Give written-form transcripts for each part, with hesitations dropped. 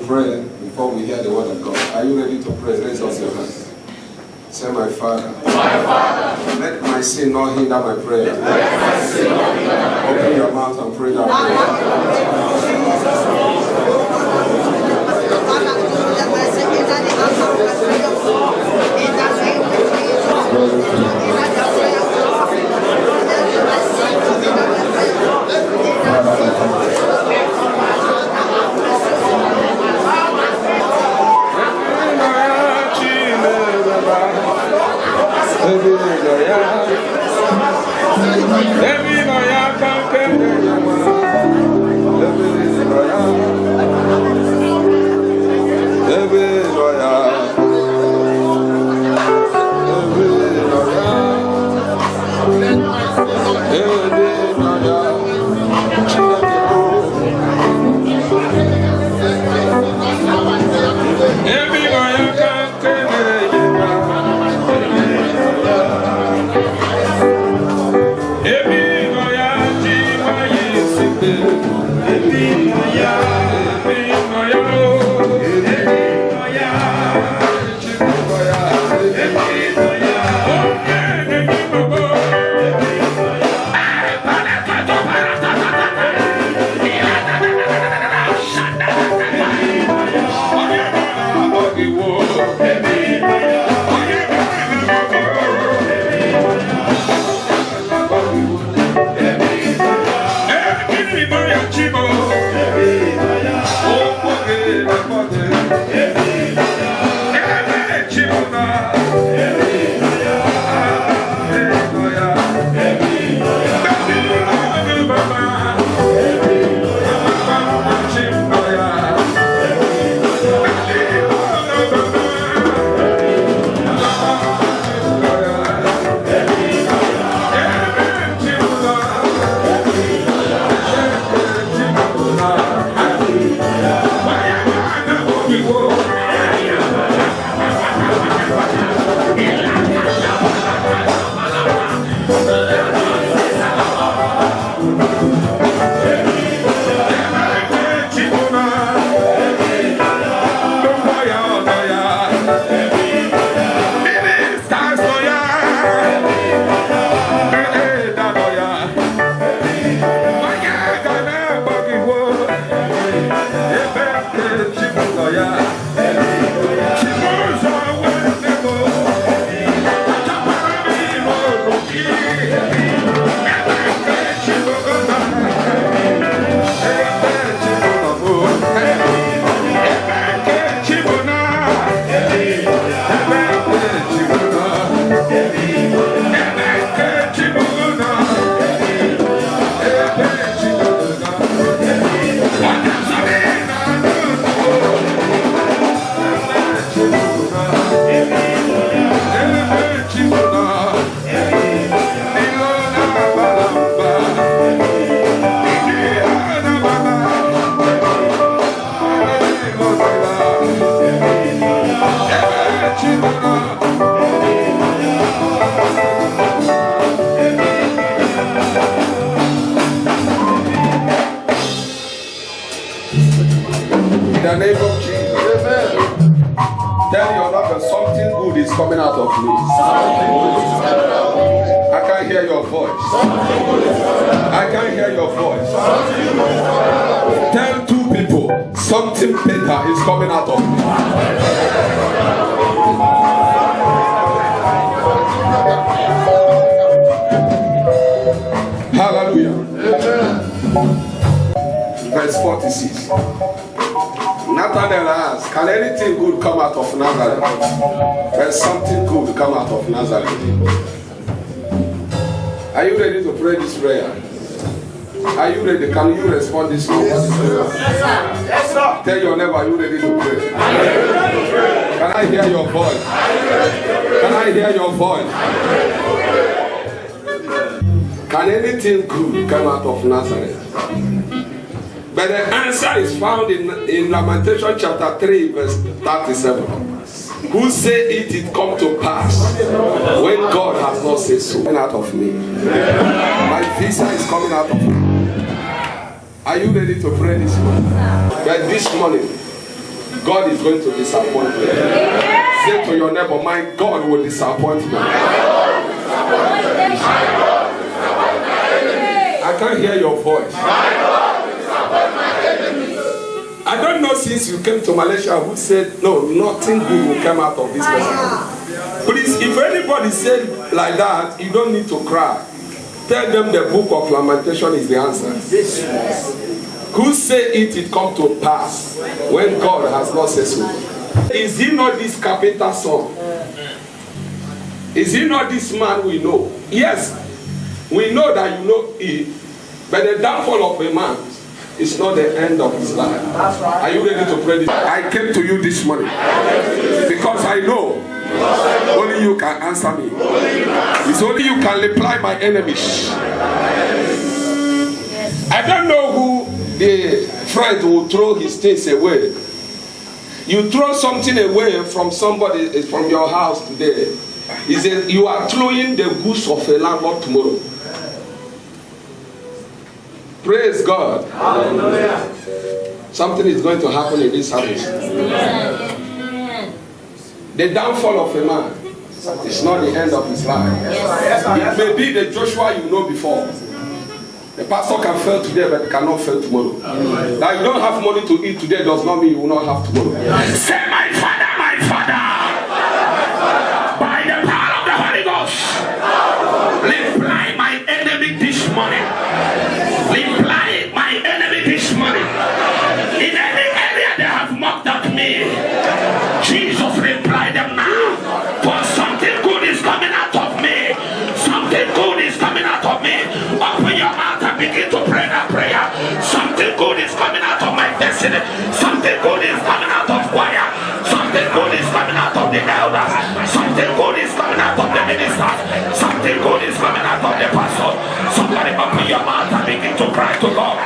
pray before we hear the word of God. Are you ready to pray? Raise up your hands. Say, my Father, let my sin not hinder my prayer. Open your mouth and pray that prayer. Coming out of me. I can't hear your voice. I can't hear your voice. Tell two people, something better is coming out of me. Hallelujah. Verse 46. Nathanael asked, can anything good come out of Nazareth? There's something good come out of Nazareth. Are you ready to pray this prayer? Are you ready? Can you respond this morning? Yes, sir. Tell your neighbor, are you ready to pray? Can I hear your voice? Can I hear your voice? Can anything good come out of Nazareth? But the answer is found in Lamentation chapter 3 verse 37. Who said it come to pass when God has not said so? Coming out of me. My visa is coming out of me. Are you ready to pray this morning? But this morning, God is going to disappoint me. Say to your neighbor, my God will disappoint me. I can't hear your voice. I don't know since you came to Malaysia who said, no, nothing good will come out of this person. Please, if anybody said like that, you don't need to cry. Tell them the book of Lamentation is the answer. Who say it come to pass when God has not said so? Is he not this carpenter's son? Is he not this man we know? Yes, we know that you know it, but the downfall of a man is not the end of his life. Are you ready to pray this? I came to you this morning because I know only you can answer me. It's only you can reply my enemies. I don't know who the friend will throw his things away. You throw something away from somebody, from your house today. He said you are throwing the goose of a landlord tomorrow. Praise God. Hallelujah. Something is going to happen in this service. The downfall of a man is not the end of his life. It may be the Joshua you know before. The pastor can fail today, but cannot fail tomorrow. That you don't have money to eat today does not mean you will not have tomorrow. Say, my Father, by the power of the Holy Ghost, reply my enemy this morning. Reply my enemy this morning. In any area they have mocked at me, Jesus, reply them now. For something good is coming out of me. Something good is coming out of me. Open your mouth and begin to pray that prayer. Something good is coming out of my destiny. Something good is coming out of choir. Something good is coming out of the elders. Something good is coming out of the ministers. Something good is coming out of the pastor. Somebody open your mouth and begin to cry to God.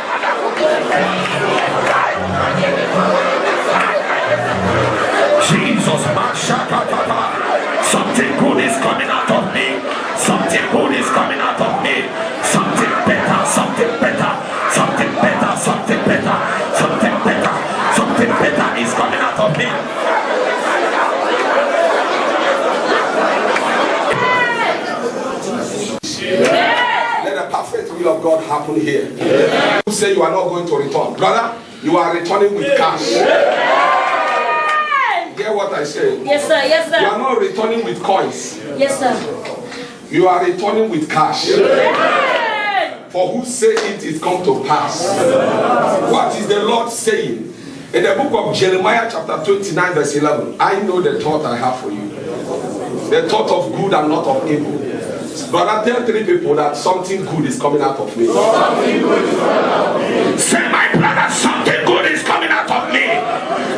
Jesus, something good is coming out of me. Something good is coming out of me. Something better, something better, something better, something better, something better, something better is coming out of me. Let the perfect will of God happen here. You say you are not going to return. Brother, you are returning with cash. Hear what I say? Yes, sir. Yes, sir. You are not returning with coins. Yes, sir. You are returning with cash. For who say it come to pass? What is the Lord saying? In the book of Jeremiah chapter 29 verse 11, I know the thought I have for you. The thought of good and not of evil. Brother, tell 3 people that something good is coming out of me. Say, my brother, something good is coming out of me.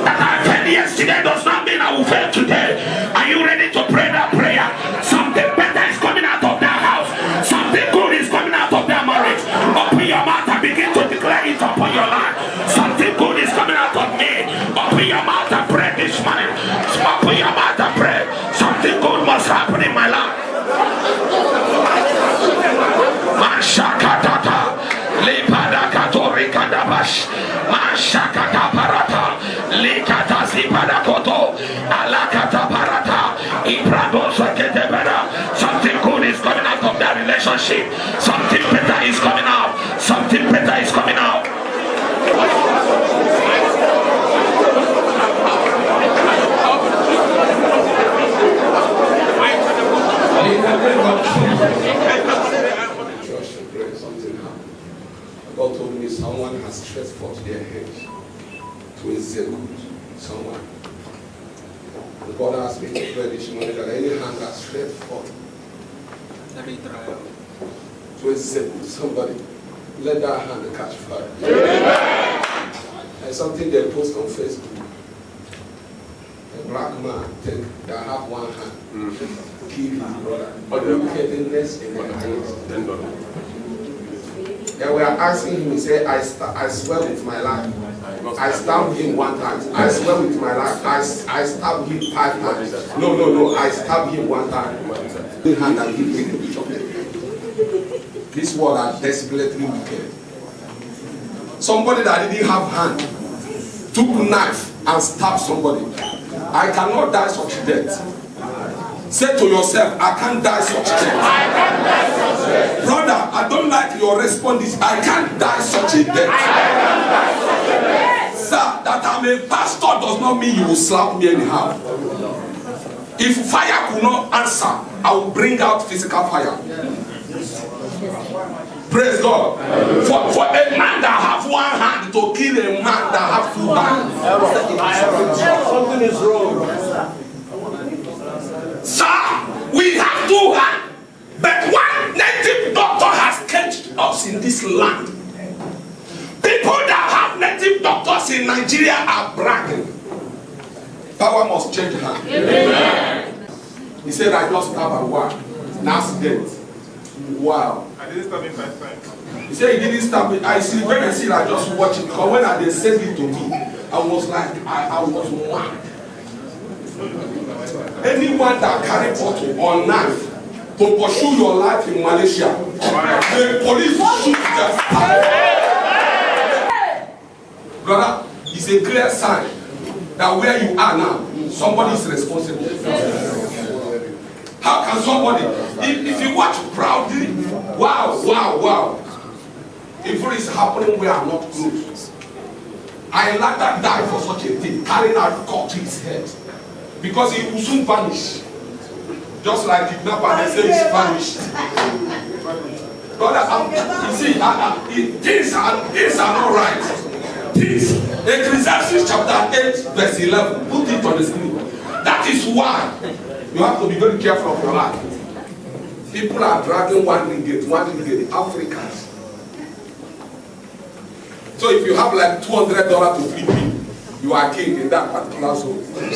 That I failed yesterday does not mean I will fail today. Are you ready to pray that prayer? Something better is coming out of that house. Something good is coming out of that marriage. Open your mouth and begin to declare it upon your life. Something good is coming out of me. Open your mouth and pray this morning. Open your mouth and pray. Something good must happen in my life. Mashakatata, Lipadakatori Kadabash, Mashakata Parata, Likata Zipadakoto, Alakata Parata, Ibradosa Ketebera. Something good is coming out of that relationship. Something better is coming out. Something better is coming out. God told me someone has stretched forth their hands to execute someone. And God asked me to pray this morning that any hand that stretched forth to execute somebody, let that hand catch fire. There's something they post on Facebook. A black man that have one hand kill his brother. But the wickedness in their hands. They were asking him, he said, I swear with my life. I stabbed him 1 time. I swear with my life. I stabbed him 5 times. No. I stabbed him 1 time. This world are desperately wicked. Somebody that didn't have hand took knife and stab somebody. I cannot die such death. Say to yourself, I can't die such death. Brother, I don't like your response. I can't die such a death. Sir, that I'm a pastor does not mean you will slap me anyhow. If fire could not answer, I will bring out physical fire. Praise God. For a man that have one hand to kill a man that have two hands. Something is wrong. Sir, we have two hands. But one native doctor has caged us in this land. People that have native doctors in Nigeria are bragging. Power must change hands. He said, I just have a one. Now dead. Wow. I didn't stab him 5 times. He said he didn't stab me. I see, when I see it, I just watch it. Because when they said it to me, I was like, I was mad. Anyone that carry bottle or knife to pursue your life in Malaysia, the police shoot them. Brother, it's a clear sign that where you are now, somebody is responsible. How can somebody, if you watch proudly, wow, evil is happening where I'm not close. I let that die for such a thing, carrying out cut to his head. Because he will soon vanish. Just like kidnapper, they say he's vanished. Brother, you see, things are not right. Ecclesiastes chapter 8, verse 11. Put it on the screen. That is why you have to be very careful of your life. People are dragging one ringgit, Africans. So if you have like $200 to feed me, you are king in that particular zone. He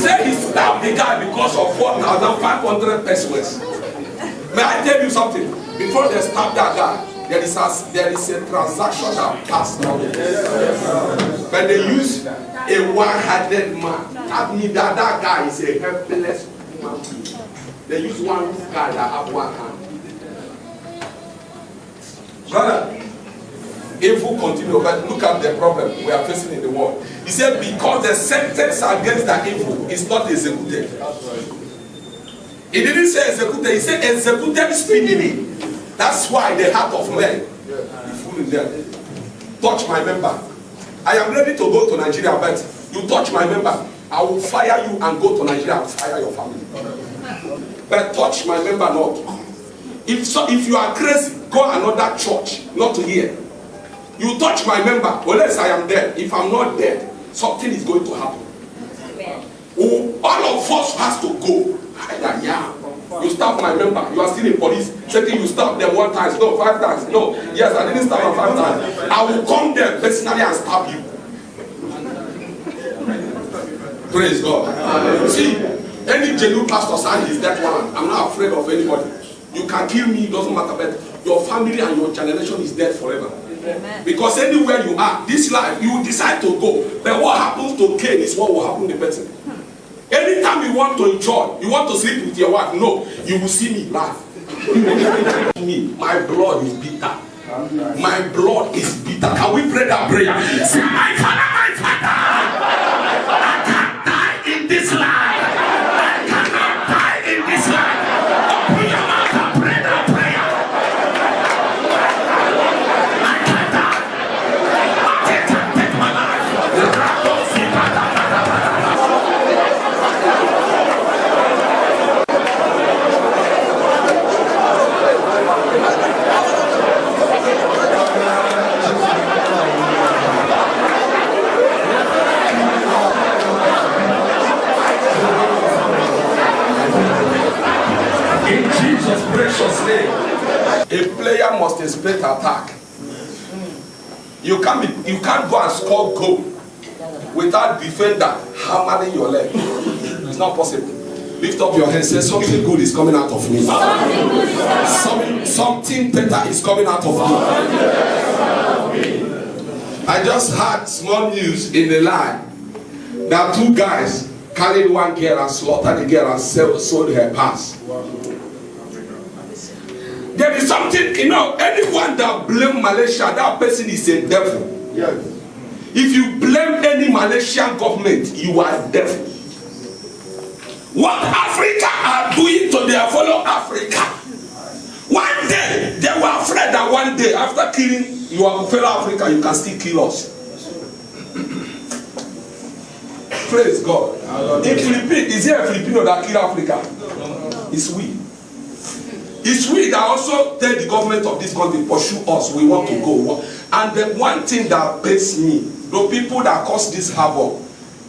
said he stabbed the guy because of 4,500 pesos. May I tell you something? Before they stab that guy, there is a transaction that passed now. But they use a one-handed man. That means that guy is a helpless human being. They use one guy that have one hand. Brother, evil continue, but look at the problem we are facing in the world. He said because the sentence against the evil is not executed. He didn't say executed, he said executed speedily. That's why the heart of men is full in them. Touch my member. I am ready to go to Nigeria, but you touch my member, I will fire you and go to Nigeria and fire your family. But touch my member not. If you are crazy, go another church, not here. You touch my member, unless I am dead. If I'm not dead, something is going to happen. All of us has to go. You stab my member, you are still in police, saying you stab them 1 time, no, 5 times, no, yes, I didn't stab them 5 times. I will come there personally and stab you. Praise God. See, any genuine pastor sign is that one. I'm not afraid of anybody. You can kill me, it doesn't matter, but your family and your generation is dead forever. Amen. Because anywhere you are, this life, you decide to go, but what happens to Cain is what will happen to the person. Anytime you want to enjoy, you want to sleep with your wife, no, you will see me laugh. My blood is bitter. My blood is bitter. Can we pray that prayer? Say, my father, I can't die in this life. I cannot die in this life. Open your mouth and pray that prayer. I can't die. I can't take my life. Precious name. A player must expect attack. You can't go and score goal without defender hammering your leg. It's not possible. Lift up your hand. Say something good is coming out of me. Something better is coming out of me. I just had small news in the line that 2 guys carried one girl and slaughtered the girl and sold her pass. There is something, anyone that blame Malaysia, that person is a devil. Yes. If you blame any Malaysian government, you are devil. What Africa are doing to their fellow Africa. One day, they were afraid that one day, after killing your fellow Africa, you can still kill us. Praise God. In Philippines, is there a Filipino that kill Africa? It's we. It's we that also tell the government of this country, pursue us, we want to go. And the one thing that pains me, the people that cause this havoc,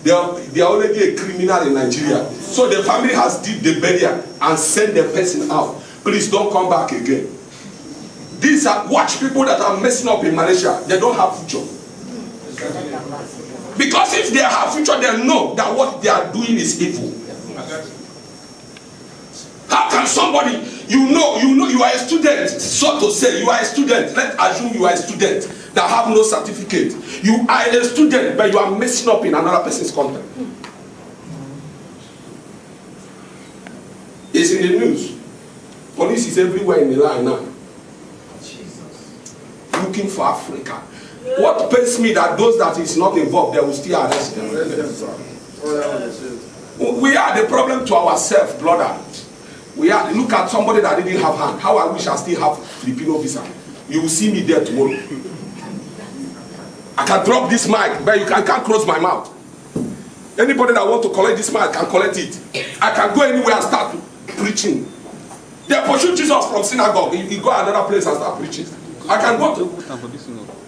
they are already a criminal in Nigeria. So the family has did the burial and sent the person out. Please don't come back again. These are watch people that are messing up in Malaysia. They don't have future. Because if they have future, they know that what they are doing is evil. How can somebody, you know you are a student, so to say, you are a student. Let's assume you are a student that have no certificate. You are a student, but you are messing up in another person's country. It's in the news. Police is everywhere in the line now. Looking for Africa. What pains me that those that is not involved, they will still arrest them. We are the problem to ourselves, brother. We are, look at somebody that didn't have hand. How I wish I still have Filipino visa. You will see me there tomorrow. I can drop this mic, but I can't close my mouth. Anybody that want to collect this mic can collect it. I can go anywhere and start preaching. They pursue Jesus from synagogue. He go another place and start preaching. I can go to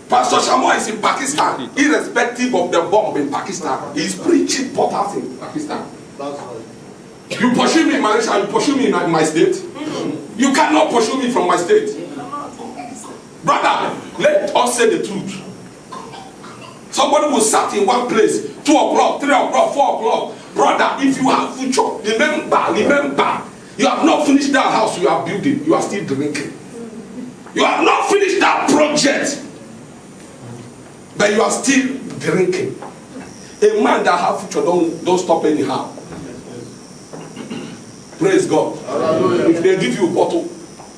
Pastor Shamoy is in Pakistan, irrespective of the bomb in Pakistan. He is preaching portals in Pakistan. You pursue me in Malaysia, you pursue me in my state. You cannot pursue me from my state. Brother, let us say the truth. Somebody will sat in one place, 2 o'clock, 3 o'clock, 4 o'clock. Brother, if you have future, remember, you have not finished that house you are building. You are still drinking. You have not finished that project, but you are still drinking. A man that have future don't stop anyhow. Praise God. Hallelujah. If they give you a bottle,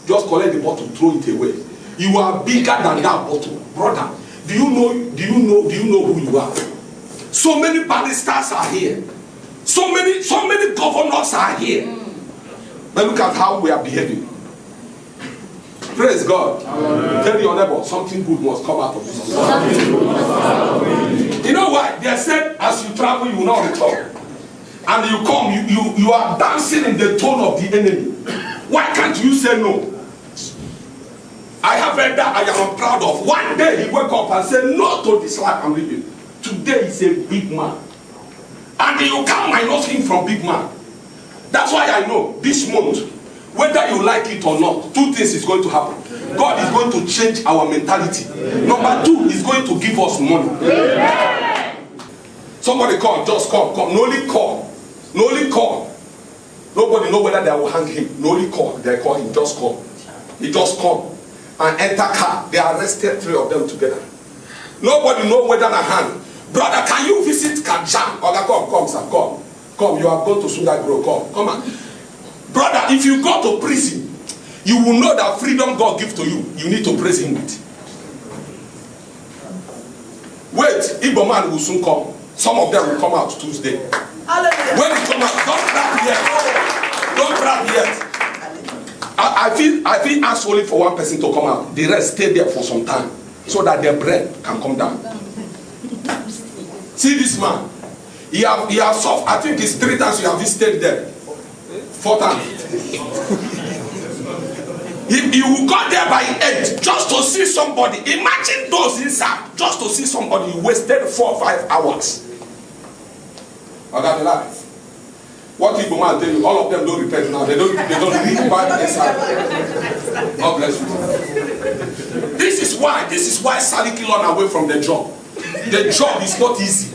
just collect the bottle, throw it away. You are bigger than that bottle, brother. Do you know who you are? So many baristas are here. So many governors are here. But look at how we are behaving. Praise God. Hallelujah. Tell your neighbor, something good must come out of this. You know why? They said as you travel, you will not return. And you come, you are dancing in the tone of the enemy. Why can't you say no? I have heard that I am proud of. One day he woke up and said no to this life I'm living. Today he's a big man. And you can't minus him from big man. That's why I know this month, whether you like it or not, 2 things is going to happen. God is going to change our mentality. Number 2, he's going to give us money. Somebody call, just come. No only call. Nobody know whether they will hang him. No only call. They call him, just call. He just come and enter car. They arrested 3 of them together. Nobody know whether they hang. Brother, can you visit Kajang? Oga, come, sir, come. Come, you have gone to Sundagro, come on. Brother, if you go to prison, you will know that freedom God gives to you, you need to praise him with. Wait, Igbo man will soon come. Some of them will come out Tuesday. When it come out, don't brag yet. I feel asked only for one person to come out. The rest stay there for some time so that their bread can come down. See this man. He have soft. I think it's 3 times you have visited there. 4 times. You will go there by 8 just to see somebody. Imagine those inside just to see somebody. You wasted 4 or 5 hours. I got the life. What people man tell you, all of them don't repent now. They don't read Bible inside. God bless you. This is why Sally Kilon away from the job. The job is not easy.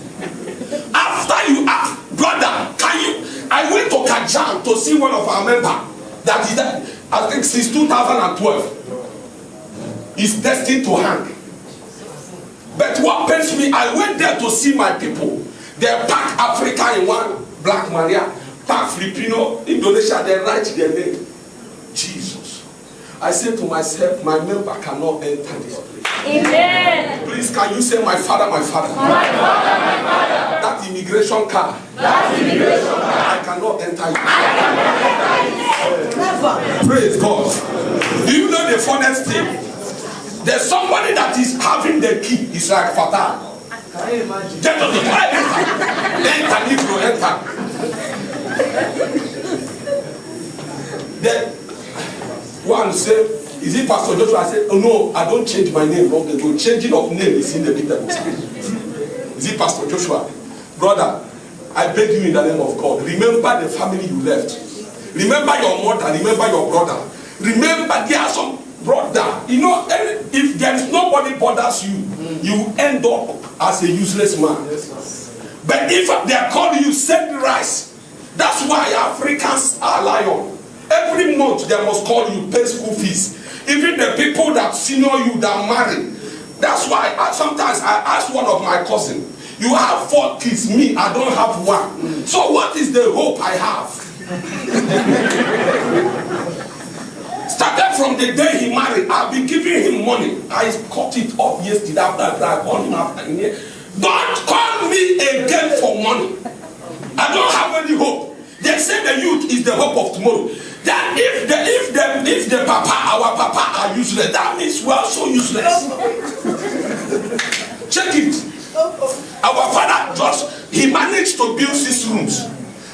After you ask, brother, can you? I went to Kajang to see one of our members that is, I think since 2012, is destined to hang. But what pains me, I went there to see my people. They pack Africa in one, Black Maria, pack Filipino, Indonesia, they write their name. Jesus. I said to myself, my member cannot enter this place. Amen. Please, can you say, my father, my father? My father, my father. That immigration car. That immigration car. I cannot enter it. I cannot enter it. Never. Praise God. Do you know the funniest thing? There's somebody that is having the key. It's like Fatah. Can you imagine? Enter, need to enter. Then one said, is it Pastor Joshua? I said, oh no, I don't change my name long ago. Changing of name is in the Peter book. Is it Pastor Joshua? Brother, I beg you in the name of God, remember the family you left. Remember your mother, remember your brother. Remember there are some brother. You know, if there is nobody bothers you, you end up as a useless man. But if they call you, send rice. That's why Africans are lion. Every month they must call you, pay school fees. Even the people that senior you that marry. That's why sometimes I ask one of my cousins, you have 4 kids, me, I don't have 1. So what is the hope I have? Started from the day he married, I've been giving him money. I cut it off yesterday after I called him after. Don't call me again for money. I don't have any hope. They say the youth is the hope of tomorrow. That if the papa, our papa are useless, that means we are also useless. Check it. Our father he managed to build 6 rooms.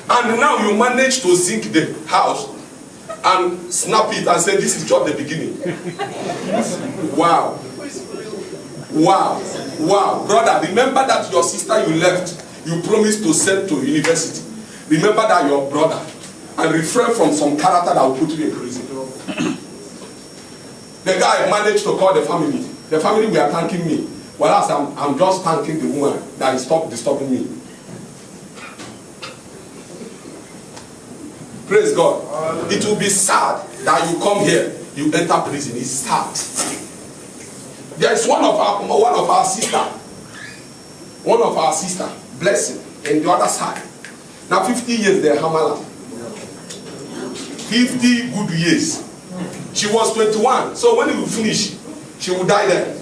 And now you manage to zinc the house and snap it and say this is just the beginning. Wow. Wow. Wow. Brother, remember that your sister you left, you promised to send to university. Remember that your brother. And refrain from some character that will put you in prison. The guy managed to call the family. The family were thanking me. Whereas I'm just thanking the woman that stopped disturbing me. Praise God. It will be sad that you come here, you enter prison. It's sad. There is one of our sister, Blessing, in the other side. Now 50 years there, Hamala. 50 good years. She was 21. So when you finish, she will die there.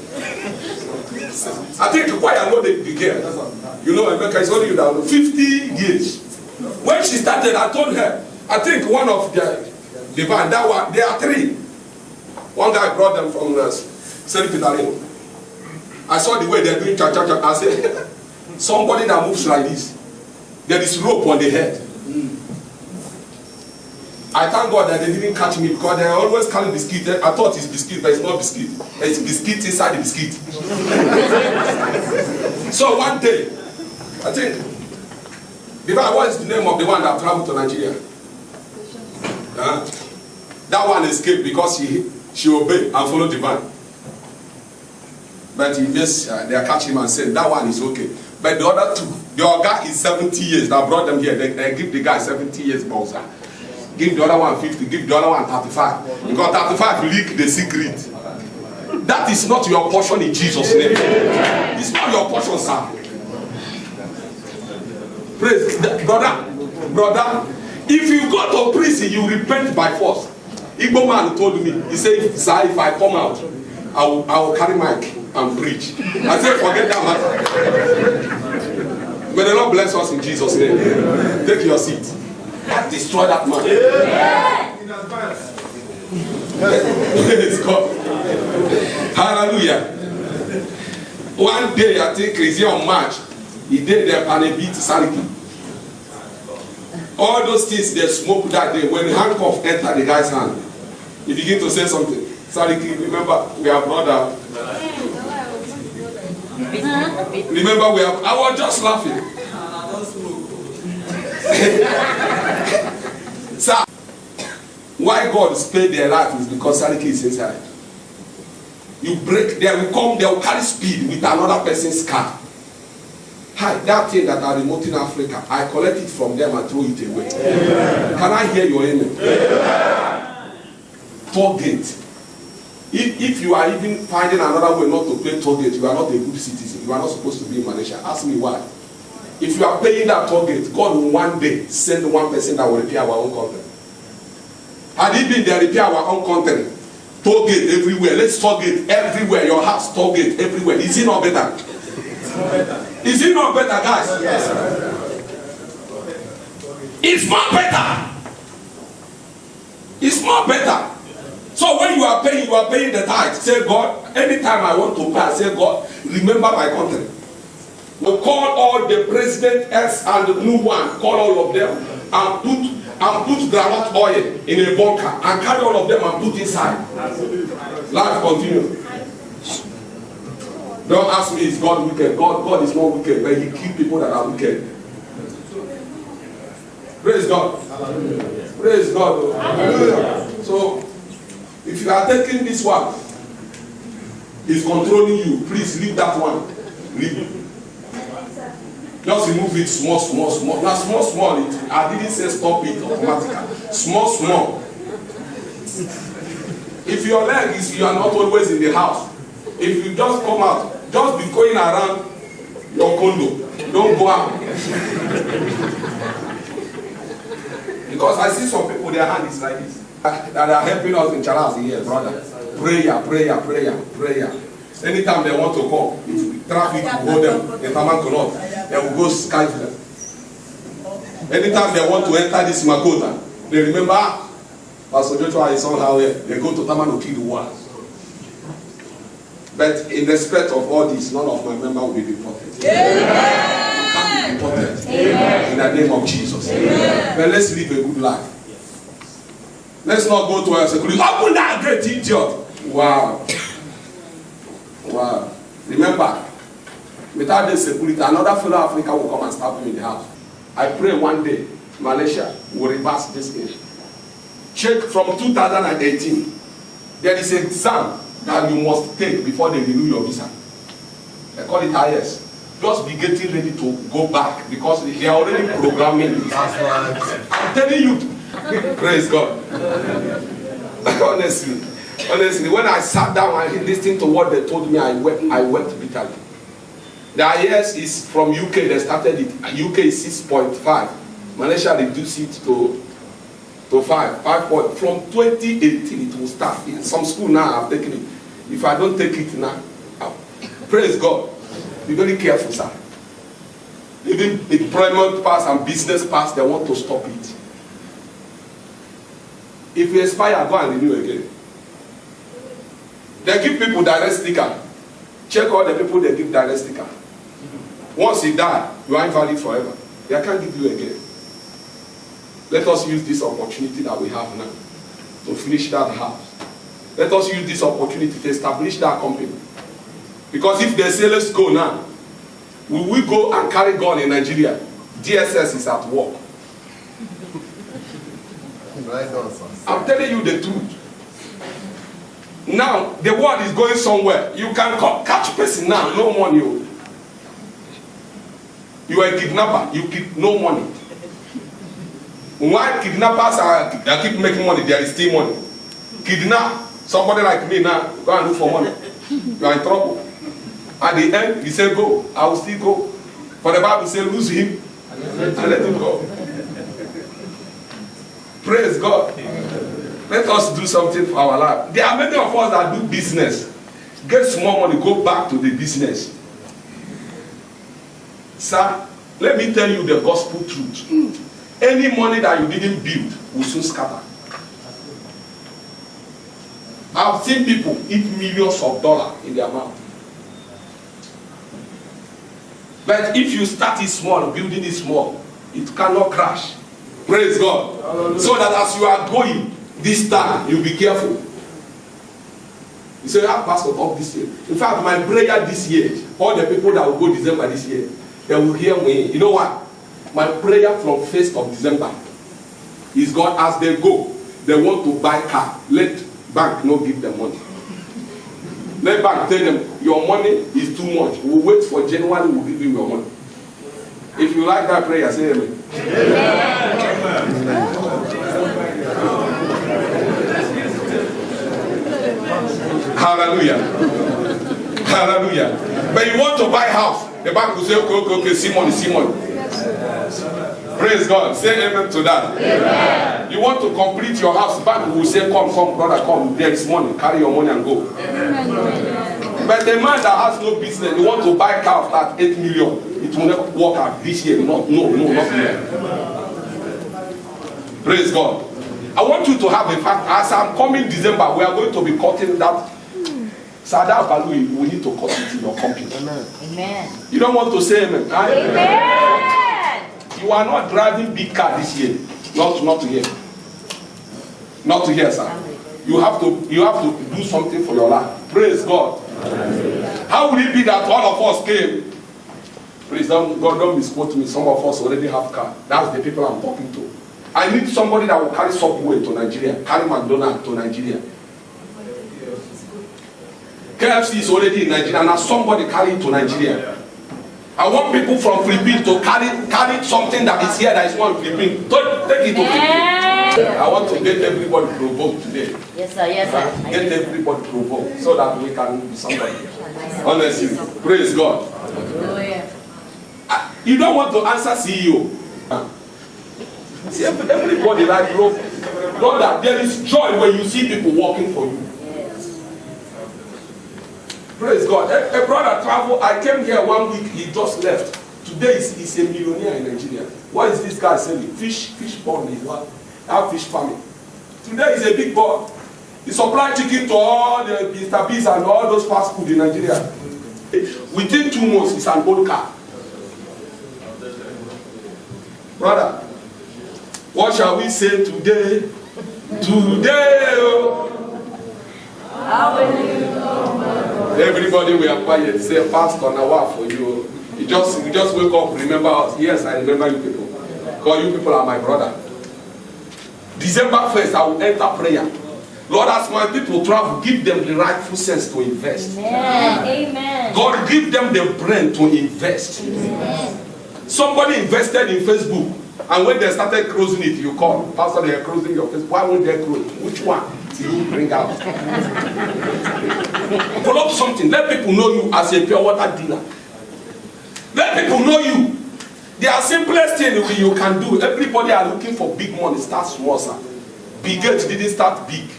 I think why I know the girl. You know, America is only down 50 years. When she started, I told her, I think one of the band, that one, there are 3. One guy brought them from St. Peter. I saw the way they're doing cha-cha-cha. I said, somebody that moves like this, there is rope on the head. I thank God that they didn't catch me because they always carry biscuit. I thought it's biscuit, but it's not biscuit. It's biscuit inside the biscuit. So one day, I think, what is the name of the one that traveled to Nigeria? That one escaped because she obeyed and followed the van. But he just, they are catching him and saying, that one is okay. But the other 2, the guy is 70 years. That brought them here. They give the guy 70 years Bowser. Give the other one 50. Give the other one 35. Because 35 leak the secret. That is not your portion in Jesus' name. It's not your portion, sir. Praise brother. If you go to prison, you repent by force. Igbo man told me, he said, sir, if I come out, I will carry mic and preach. I said, forget that matter. May the Lord bless us in Jesus' name. Take your seat. God destroy that man. Yeah. In advance. Praise God. Hallelujah. One day, I think it's on March, he did there and he beat Sariki. All those things they smoked that day, when the handcuff entered the guy's hand, he began to say something. Sariki, remember, we are brother. Remember, I was just laughing. Sir, why God spared their life is because Sariki is inside. You break, they will carry speed with another person's car. Hi, that thing that are remote in Africa, I collect it from them and throw it away. Amen. Can I hear your amen? Toll gate. If you are even finding another way not to pay toll gate, you are not a good citizen. You are not supposed to be in Malaysia. Ask me why. If you are paying that toll gate, God will one day send one person that will repair our own country. Had he been there repair our own country, Toll gate everywhere. Let's toll gate everywhere. Your house, toll gate everywhere. Is it not better? Is it not better, guys? Yes. It's more better. It's more better. So when you are paying the tithe. Say, God, anytime I want to pay, say, God, remember my country. We'll call all the president S and the new one, call all of them and put groundnut oil in a bunker and carry all of them and put inside. Life continue. Don't ask me, is God wicked? God is not wicked, but he keeps people that are wicked. Praise God. Hallelujah. Praise God. Hallelujah. So, if you are taking this one, it's controlling you. Please leave that one. Leave it. Just remove it small. Now small. I didn't say stop it automatically. Small. If your leg is, you are not always in the house. If you just come out, just be going around your condo. Don't go out. Because I see some people, their hand is like this. That are helping us in Charles here, brother. Prayer. Anytime they want to come, if traffic will hold them, the Taman cannot, they will go skype them. Anytime they want to enter this Makota, they remember, Pastor Joshua is somehow here, they go to Taman to kill the wall. But in respect of all this, none of my members will be deported. Amen. Can't be deported. Amen. In the name of Jesus. Amen. But let's live a good life. Let's not go to our security. Open that great idiot. Wow. Remember, without the security, another fellow African will come and stab him in the house. I pray one day, Malaysia will reverse this thing. Check from 2018. There is an exam that you must take before they renew your visa. They call it IS. Just be getting ready to go back because they are already programming it. I'm telling you. Praise God. Honestly, when I sat down and listened to what they told me, I wept bitterly. The IS is from UK. They started it. UK is 6.5. Malaysia reduced it to 5. From 2018 it will start. In some school now I've taken it. If I don't take it now, praise God. Be very careful, sir. Even employment pass and business pass, they want to stop it. If you expire, go and renew again. They give people direct sticker. Check all the people they give direct sticker. Once you die, you are invalid forever. They can't give you again. Let us use this opportunity that we have now to finish that house. Let us use this opportunity to establish that company. Because if they say, let's go now, will we go and carry gun in Nigeria? DSS is at work. I'm telling you the truth. Now, the world is going somewhere. You can catch person now, no money. You are a kidnapper, you keep no money. Why kidnappers they keep making money, there is still money. Kidnap somebody like me now, go and look for money. You are in trouble. At the end, he said, go, I will still go. For the Bible says, lose him and let him go. Praise God. Let us do something for our life. There are many of us that do business. Get small money, go back to the business. Sir, let me tell you the gospel truth. Any money that you didn't build will soon scatter. I've seen people eat millions of dollars in their mouth. But if you start it small, building it small, it cannot crash. Praise God. Hallelujah. So that as you are going this time, you be careful. You say, I pastor talk this year. In fact, my prayer this year, all the people that will go December this year, they will hear me. You know what? My prayer from 1st of December is God, as they go, they want to buy car. Let bank not give them money. Let bank tell them, your money is too much. We'll wait for January, we'll give you your money. If you like that prayer, say amen. Hallelujah. Hallelujah. But you want to buy a house, the bank will say, okay, see money. Praise God. Say amen to that. Amen. You want to complete your house, bank will say, come, brother, come. There is money. Carry your money and go. Amen. But the man that has no business, you want to buy car at 8 million. It will never work out this year. Not here. Praise God. I want you to have a fact. As I'm coming December, we are going to be cutting that. Sada value, we need to cut it in your company. Amen. You don't want to say amen. Amen. You are not driving big car this year. Not here. Not here, sir. You have to do something for your life. Praise God. How will it be that all of us came? Please God, don't misquote me. Some of us already have car. That's the people I'm talking to. I need somebody that will carry Subway to Nigeria, carry McDonald's to Nigeria. KFC is already in Nigeria. Now somebody carry it to Nigeria. I want people from Philippines to carry something that is here that is not in Philippines. Don't take it to Philippines. I want to get everybody provoked today. Yes, sir. Yes, sir. Get everybody provoked so that we can be somebody. Honestly, praise God. You don't want to answer CEO. See, everybody like Lord, that there is joy when you see people working for you. Praise God. A brother traveled. I came here 1 week. He just left. Today he's a millionaire in Nigeria. What is this guy selling? Fish pond is what? Have fish farming. Today he's a big boy. He supplied chicken to all the Mr. B's and all those fast food in Nigeria. Within 2 months, it's an old car. Brother, what shall we say today? Today, oh. Everybody we are quiet. Say, Pastor, now what for you? You just wake up, remember us. Yes, I remember you people. Because you people are my brother. December 1st, I will enter prayer. Lord, as my people travel, give them the rightful sense to invest. Amen. God, give them the brain to invest. Amen. Somebody invested in Facebook, and when they started closing it, you call, Pastor, they are closing your Facebook. Why won't they close? Which one? You bring out. Pull up something. Let people know you as a pure water dealer. Let people know you. The simplest thing you can do. Everybody are looking for big money. Start small, sir. Bill Gates didn't start big.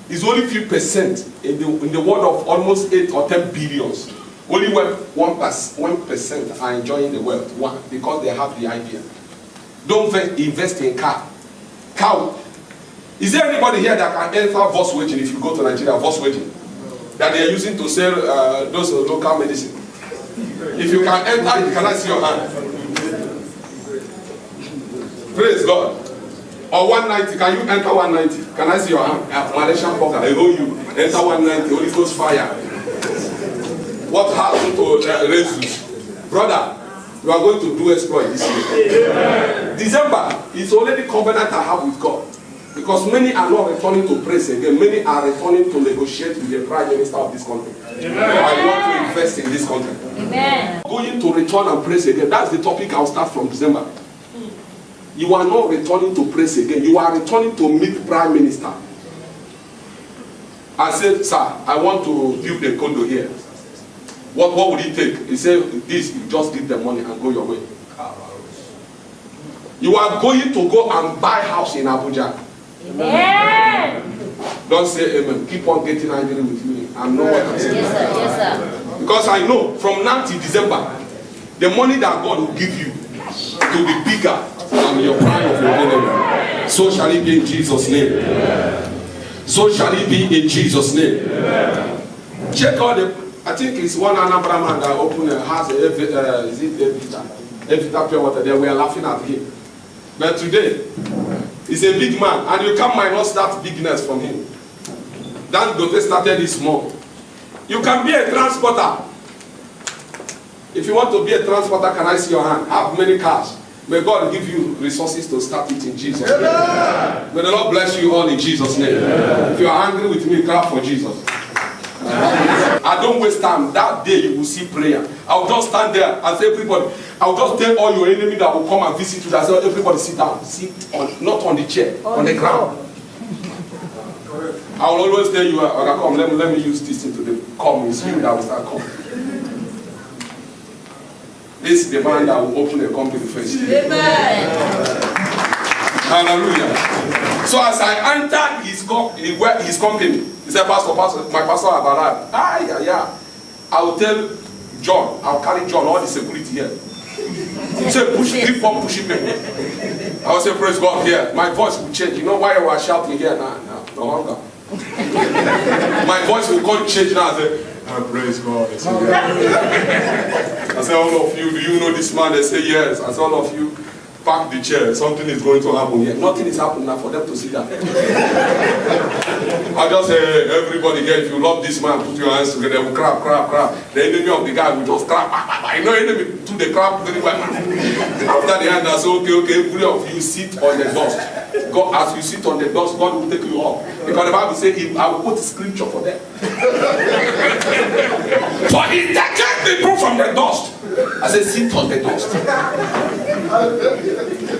It's only few percent in the world of almost 8 or 10 billions. Only 1% are enjoying the wealth. One, because they have the idea. Don't invest in car. Cow. Is there anybody here that can enter Volkswagen if you go to Nigeria? Volkswagen that they are using to sell those local medicine. If you can enter, can I see your hand? Praise God. Or 190, can you enter 190? Can I see your hand? Malaysian poker, I owe you. Enter 190, Holy Ghost fire. What happened to Jesus? Brother, you are going to do exploit this year. December is already covenant I have with God. Because many are not returning to praise again. Many are returning to negotiate with the Prime Minister of this country. Amen. I want to invest in this country. Amen. Going to return and praise again. That's the topic I'll start from December. You are not returning to praise again. You are returning to meet Prime Minister. I said, sir, I want to build a condo here. What would it take? He said, this, you just give them money and go your way. You are going to go and buy a house in Abuja. Amen. Don't say amen. Keep on getting angry with me. I know what I'm saying. Yes, sir. Yes, sir. Because I know from now till December, the money that God will give you will be bigger than your prime of your enemy. So shall it be in Jesus' name. So shall it be in Jesus' name. Check all the. I think it's one Anambra man that opened has is it Evita pure water. They were laughing at him. But today, he's a big man, and you can't minus that bigness from him. That Gote started this small. You can be a transporter. If you want to be a transporter, can I see your hand? Have many cars. May God give you resources to start it in Jesus' name. May the Lord bless you all in Jesus' name. If you are angry with me, clap for Jesus. I don't waste time. That day you will see prayer. I'll just stand there and say, everybody, I'll just tell all your enemy that will come and visit you. I say, everybody sit down. Sit on, not on the chair, on the ground. I will always tell you, come, let me use this thing to the come. It's you that will start coming. This is the man that will open the company first. Amen. Hallelujah. So as I entered his company, he said, Pastor, my pastor arrived. Yeah. I will tell John, I'll carry John, all the security here. He said, keep on pushing me. I will say, praise God here. My voice will change. You know why I was shouting here? No longer. My voice will come change now. I say, praise God. I say, all of you, do you know this man? They say, yes. I say, all of you, pack the chair. Something is going to happen here. Nothing is happening now for them to see that. I just say, everybody here, if you love this man, put your hands together. We'll clap. The enemy of the guy will just clap. I know enemy do the clap very well. After the hand, I say, okay, every of you sit on the dust. God, as you sit on the dust, God will take you up. Because the Bible says, I will put scripture for them. So he takes people from the dust. I said, sit on the dust.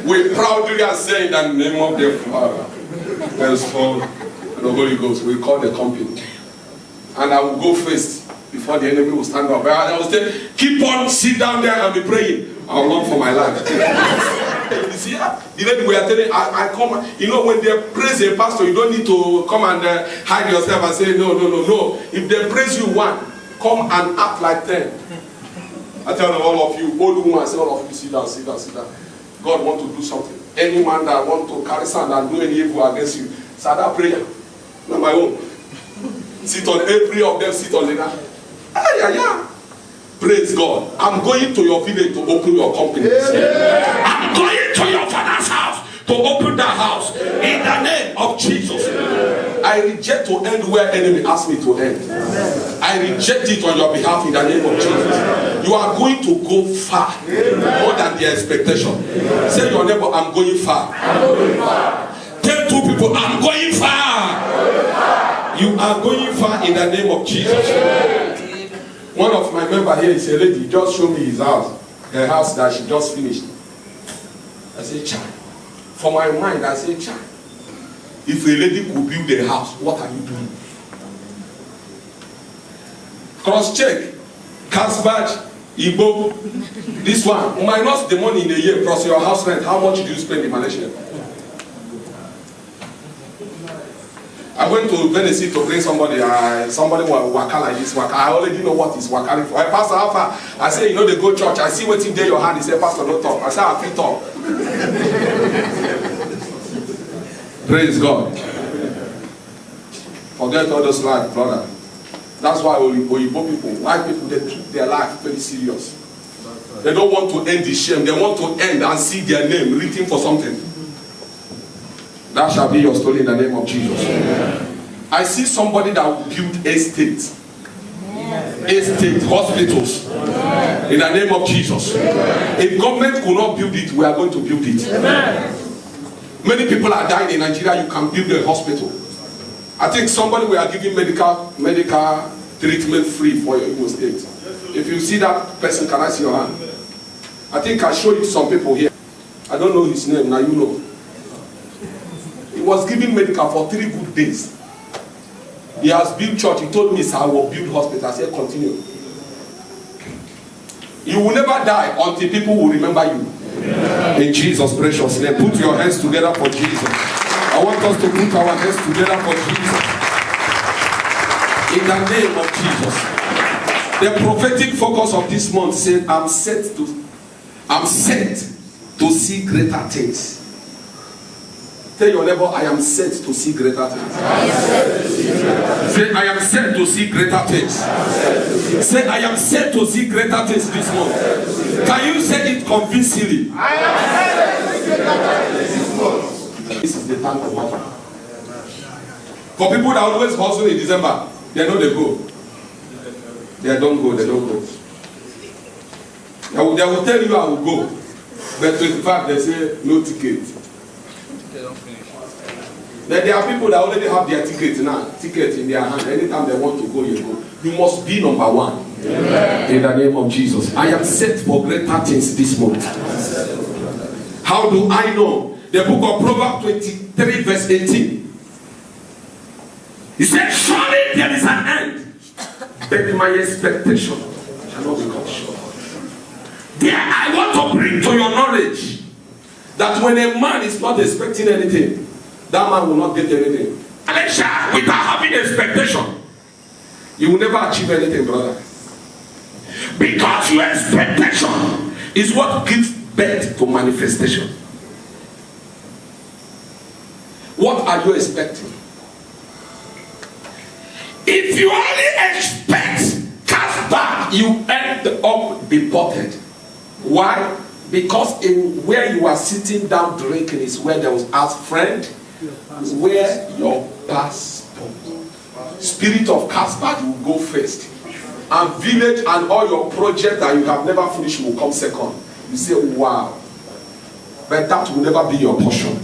We proudly are saying that in the name of the Father, the Son, and the Holy Ghost. We call the company. And I will go first before the enemy will stand up. I will say, keep on, sit down there and be praying. I will run for my life. You see, the lady we are telling, I come, you know, when they praise a pastor, you don't need to come and hide yourself and say, no. If they praise you one, come and act like 10. I tell them, all of you, old woman, I say, all of you, sit down. God want to do something. Any man that want to carry sand and do any evil against you, say that prayer. Not my own. Sit on every of them, sit on the ground. Yeah. Praise God. I'm going to your village to open your company. I'm going to your father's house to open that house in the name of Jesus. I reject to end where enemy asked me to end. I reject it on your behalf in the name of Jesus. You are going to go far, more than the expectation. Say your neighbor, I'm going far. Tell two people, I'm going far. You are going far in the name of Jesus. One of my members here is a lady, just showed me his house, her house that she just finished. I say, child. For my mind, I say, child. If a lady could build a house, what are you doing? Cross-check. Cash badge, Igbo. This one. Minus the money in a year plus your house rent. How much do you spend in Malaysia? I went to Venice to bring somebody waka like this. Waka. I already know what is waka for. Hey, Pastor Alpha, I say, you know, they go church. I see what's in there your hand. He said, Pastor, don't talk. I say, I feel talk. Praise God. Forget all those life, brother. That's why Oyibo people, white people, they treat their life very serious. They don't want to end the shame. They want to end and see their name written for something. That shall be your story in the name of Jesus. I see somebody that will build estates. Estate, hospitals. In the name of Jesus. If government could not build it, we are going to build it. Many people are dying in Nigeria. You can build a hospital. I think somebody we are giving medical treatment free for your state. If you see that person, can I see your hand? I think I showed it to some people here. I don't know his name, now you know. He was giving medical for 3 good days. He has built church. He told me, sir, I will build hospital. I said, continue. You will never die until people will remember you. In Jesus' precious name. Put your hands together for Jesus. I want us to put our hands together for Jesus. In the name of Jesus. The prophetic focus of this month said, I'm set to see greater things. Tell your neighbor, I am set to see greater things. Say, I am set to see greater things. Say, I am set to see greater things this month. Can you say it convincingly? I am set to see greater things this month. This is the time of hustle. For people that always hustle in December, they know they go. They don't go. They will tell you I will go. But in fact, they say no ticket. There are people that already have their ticket now, ticket in their hand. Anytime they want to go, you go. You must be number one. Amen. In the name of Jesus. I am set for greater things this month. How do I know? The book of Proverbs 23 verse 18. He said, surely there is an end, but my expectation shall not be cut short. There, I want to bring to your knowledge that when a man is not expecting anything, that man will not get anything. Alicia, without having expectation, you will never achieve anything, brother. Because your expectation is what gives birth to manifestation. What are you expecting? If you only expect cast back, you end up deported. Why? Because in where you are sitting down drinking is where there was ask friend, where your passport. Spirit of cast back will go first. And village and all your project that you have never finished will come second. You say, wow. But that will never be your portion.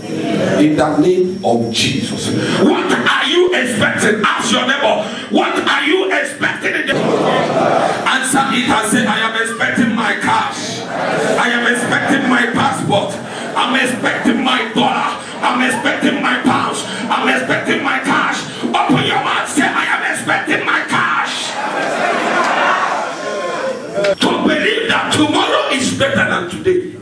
In the name of Jesus. What are you expecting? Ask your neighbor. What are you expecting? Answer it and say, I am expecting my cash. I am expecting my passport. I'm expecting my dollar. I'm expecting my pounds. I'm expecting my cash. Open your mouth. Say, I am expecting my cash. To believe that tomorrow is better than today.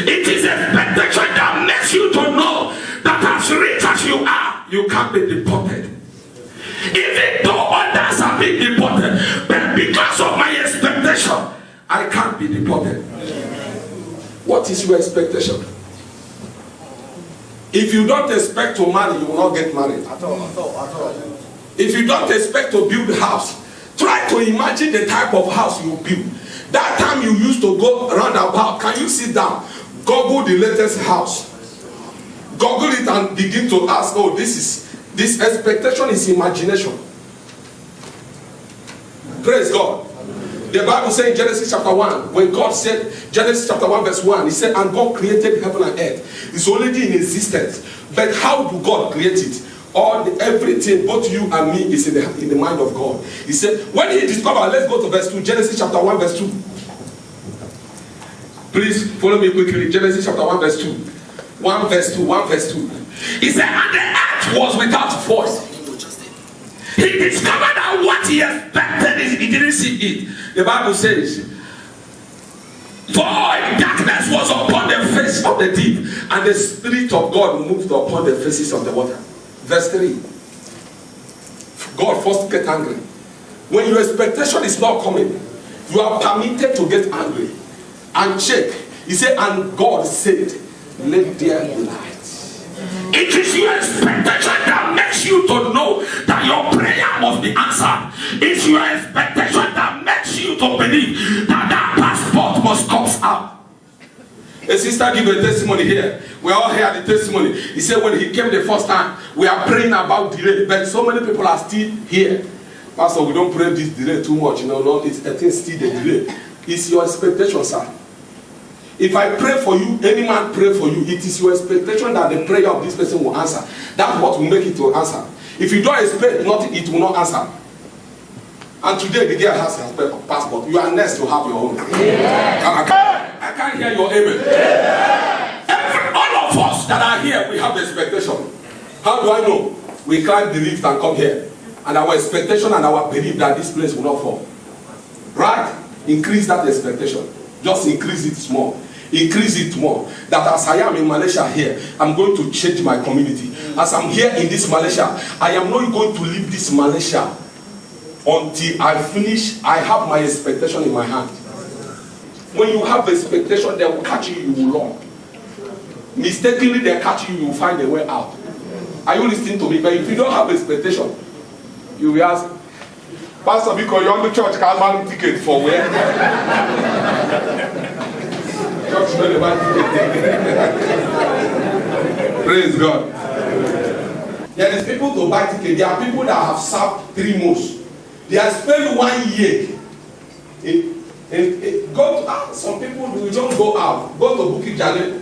It is expectation that makes you to know that as rich as you are, you can't be deported. Even though others are being deported, but because of my expectation, I can't be deported. What is your expectation? If you don't expect to marry, you will not get married. If you don't expect to build a house, try to imagine the type of house you build. That time you used to go round about, can you sit down, Google the latest house, Google it and begin to ask, oh, this expectation is imagination. Praise God. The Bible says in Genesis chapter 1, when God said, Genesis chapter 1 verse 1, he said, and God created heaven and earth. It's already in existence. But how do God create it? Everything, both you and me, is in the mind of God. He said, when he discovered, let's go to verse 2, Genesis chapter 1 verse 2. Please follow me quickly. Genesis chapter 1 verse 2. 1 verse 2, 1 verse 2. He said, and the earth was without voice. He discovered that what he expected, he didn't see it. The Bible says, void darkness was upon the face of the deep, and the Spirit of God moved upon the faces of the water. Verse 3. God first get angry. When your expectation is not coming, you are permitted to get angry and check. He said, and God said, let there be light. It is your expectation that makes you to know that your prayer must be answered. It's your expectation that makes you to believe that that passport must come out. A sister gave a testimony here. We all heard the testimony. He said when he came the first time, we are praying about delay, but so many people are still here. Pastor, we don't pray this delay too much. You know, no, it's still the delay. It's your expectation, sir. If I pray for you, any man pray for you, it is your expectation that the prayer of this person will answer. That's what will make it to answer. If you don't expect nothing, it will not answer. And today the girl has her passport. You are next to have your own. Yeah. I can't hear your amen. Yeah. All of us that are here, we have expectation. How do I know? We climb the lift and come here. And our expectation and our belief that this place will not fall. Right? Increase that expectation. Just increase it small. Increase it more. That as I am in Malaysia here, I'm going to change my community. As I'm here in this Malaysia, I am not going to leave this Malaysia until I finish. I have my expectation in my hand. When you have expectation, they will catch you, you will run. Mistakenly they catch you, you will find a way out. Are you listening to me? But if you don't have expectation, you will ask, Pastor, because you're on the church, can't buy ticket for where? Praise God. There is people to buy ticket. There are people that have served 3 months. They have spent 1 year. Go to some people who don't go out. Go to Bukit Jalil,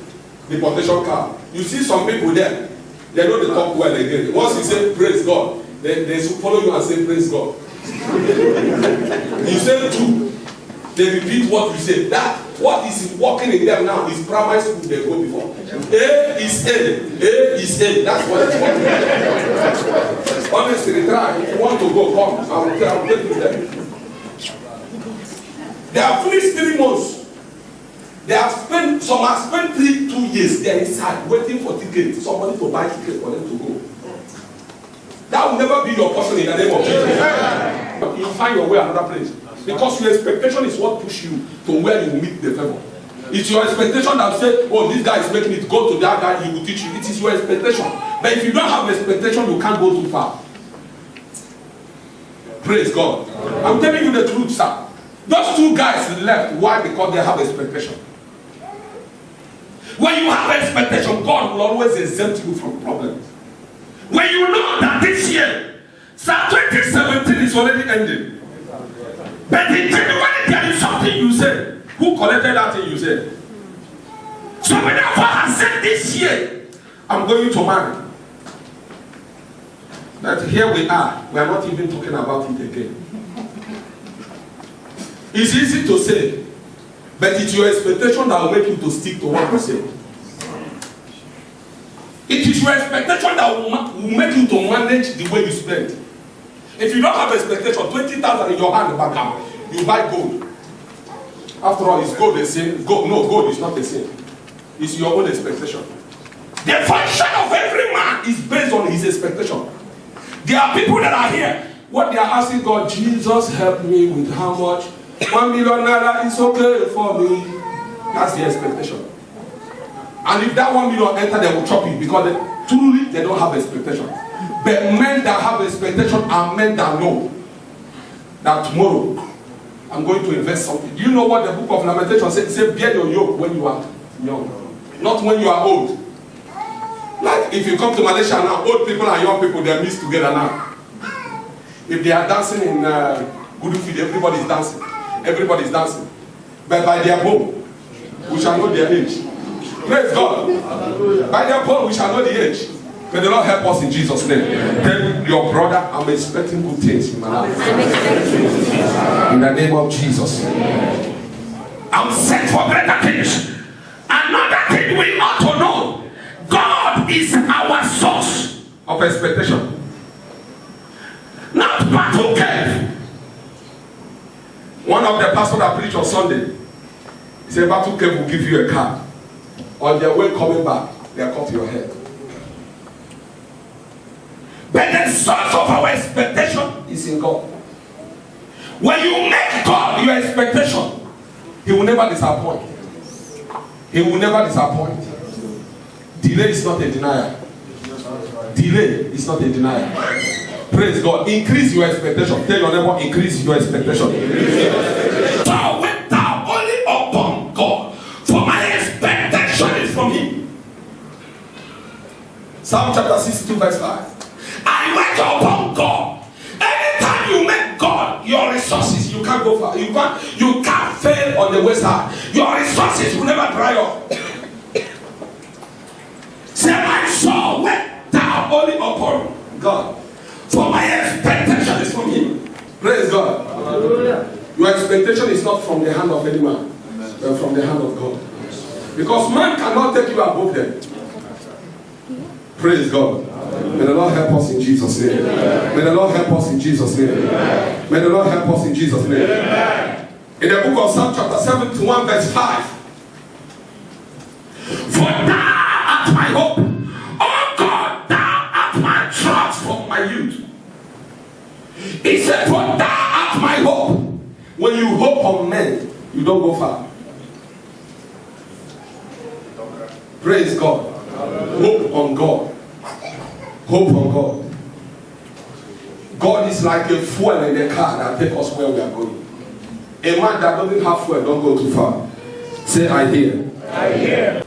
deportation camp. You see some people there. They know they talk well again. Once you say praise God, they follow you and say praise God. You say 2. They repeat what you say. That what is working in them now is primary school they go before. A is A. A is A. That's what it's working. Honestly, try. If you want to go, come. I will take you there. They have finished 3 months. Some have spent 2 years there inside waiting for tickets, somebody to buy tickets for them to go. That will never be your portion in the name of Jesus. You find your way another place. Because your expectation is what pushes you to where you meet the favor. It's your expectation that say, oh, this guy is making it, go to that guy, he will teach you. It is your expectation. But if you don't have expectation, you can't go too far. Praise God. I'm telling you the truth, sir. Those 2 guys left. Why? Because they have expectation. When you have expectation, God will always exempt you from problems. When you know that this year, sir, 2017 is already ending. But in January, there is something you say. Who collected that thing you said? So when God has said this year, I'm going to marry. But here we are not even talking about it again. It's easy to say, but it's your expectation that will make you to stick to what you say. It is your expectation that will make you to manage the way you spend. If you don't have expectation, 20,000 in your hand, you buy gold. After all, is gold the same? Gold is not the same. It's your own expectation. The function of every man is based on his expectation. There are people that are here. What they are asking God, Jesus, help me with how much? 1 million naira is okay for me. That's the expectation. And if that 1 million enter, they will chop it because truly they don't have expectation. But men that have expectation are men that know that tomorrow I'm going to invest something. Do you know what the book of Lamentation says? It says, bear your yoke when you are young, not when you are old. Like if you come to Malaysia now, old people and young people, they mix together now. If they are dancing in Gudufid, everybody is dancing. Everybody is dancing. But by their bone, we shall know their age. Praise God. By their bone, we shall know the age. May the Lord help us in Jesus' name. Tell your brother, I'm expecting good things in my life. In the name of Jesus. I'm set for greater things. Another thing we ought to know. God is our source of expectation. Not battle cave. One of the pastors that preached on Sunday, he said, battle cave will give you a car. On their way coming back, they are cut your head. But the source of our expectation is in God. When you make God your expectation, He will never disappoint. He will never disappoint. Delay is not a denier. Delay is not a denier. Praise God. Increase your expectation. Tell your neighbor, increase your expectation. Thou went thou only upon God, for my expectation is from Him. Psalm chapter 62 verse 5. I went upon God. Anytime you make God your resources, you can't go far. You can't fail on the way side. Your resources will never dry up. Say, my soul went thou only upon God, for my expectation is from Him. Praise God. Hallelujah. Your expectation is not from the hand of any man, but from the hand of God. Because man cannot take you above them. Praise God. May the Lord help us in Jesus' name. May the Lord help us in Jesus' name. May the Lord help us in Jesus' name. In the book of Psalm chapter 71 verse 5. For thou art my hope. Oh God, thou art my trust from my youth. He said, for thou art my hope. When you hope on men, you don't go far. Praise God. Hope on God. Hope on God. God is like a fuel in the car that takes us where we are going. A man that doesn't have fuel don't go too far. Say, I hear. I hear.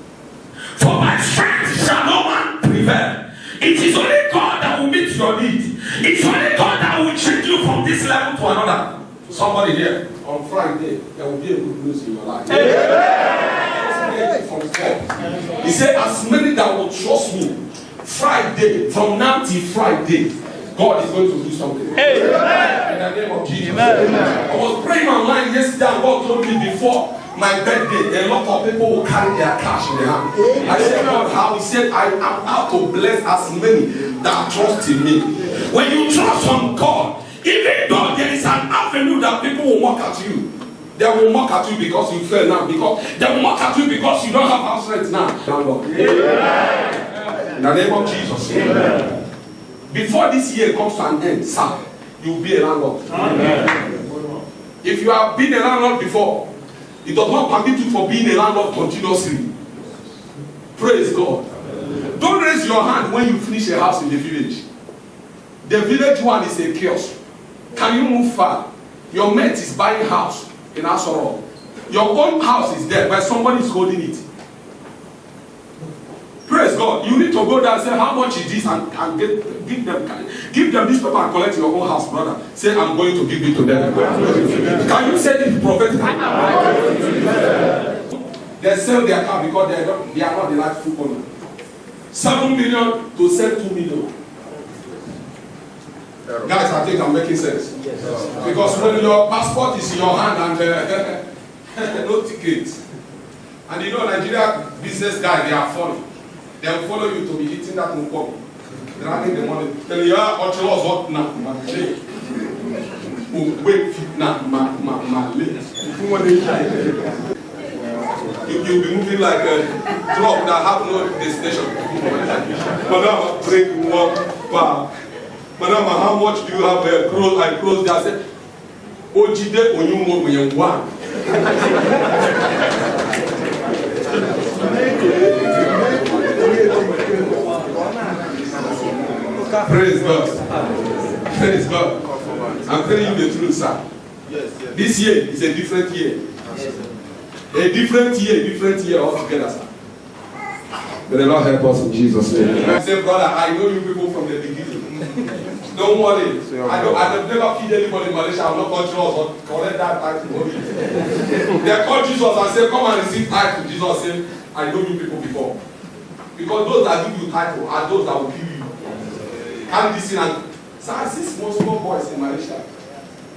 For my strength shall no man prevail. It is only God that will meet your need. It's only God that will take you from this level to another. Somebody here, on Friday, there will be a good news in your life. He said, as many that will trust me, Friday, from now till Friday, God is going to do something. Amen. In the name of Jesus. Amen. I was praying online yesterday and God told me before my birthday, a lot of people will carry their cash in their hand. I said, God, how? He said, I am out to bless as many that trust in me. When you trust on God, even though there is an avenue that people will mock at you, They will mock at you because you fail now. Because they will mock at you because you don't have house rent now. Landlord. In the name of Jesus. Amen. Before this year comes to an end, sir, you will be a landlord. Amen. If you have been a landlord before, it does not permit you for being a landlord continuously. Praise God. Don't raise your hand when you finish a house in the village. The village one is a kiosk. Can you move far? Your mate is buying house in Asoro. Your own house is there, but somebody is holding it. Praise God. You need to go there and say how much it is and give them this paper and collect your own house, brother. Say I'm going to give it to them. Can you say it prophetically? They sell their car because they are not the rightful owner. 7 million to sell 2 million. Guys, I think I'm making sense. Because when your passport is in your hand and no ticket, and you know Nigeria business guys, they are funny. They will follow you to be eating that mukong. They are having the money. Tell you, what now? You'll be moving like a truck that have no destination. Madam, drink 1 bar. Madam, how much do you have? I close there. I said, Ojide Onyumo one. Praise God. Praise God. I'm telling you the truth, sir. This year is a different year. A different year altogether, sir. May the Lord help us in Jesus' name. I say, brother, I know you people from the beginning. Don't worry. I've never killed anybody in Malaysia. I'm not control or collect that tithe. They call Jesus and say, come and receive tithe to Jesus. Say, I know you people before. Because those that give you title are those that will kill you. Can't listen and so I see small boys in Malaysia.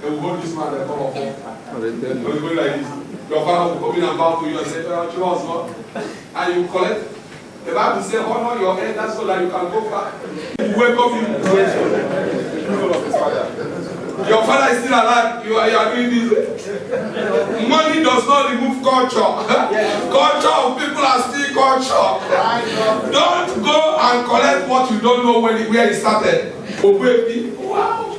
They will hold this man and come up. They will go like this. Your father will come in and bow to you and say, and you collect. The Bible says, honor your elders so that you can go far. You welcome him. Your father is still alive. You are doing this. Money does not remove culture. Culture of people are still culture. Don't go and collect what you don't know where it started. Wow.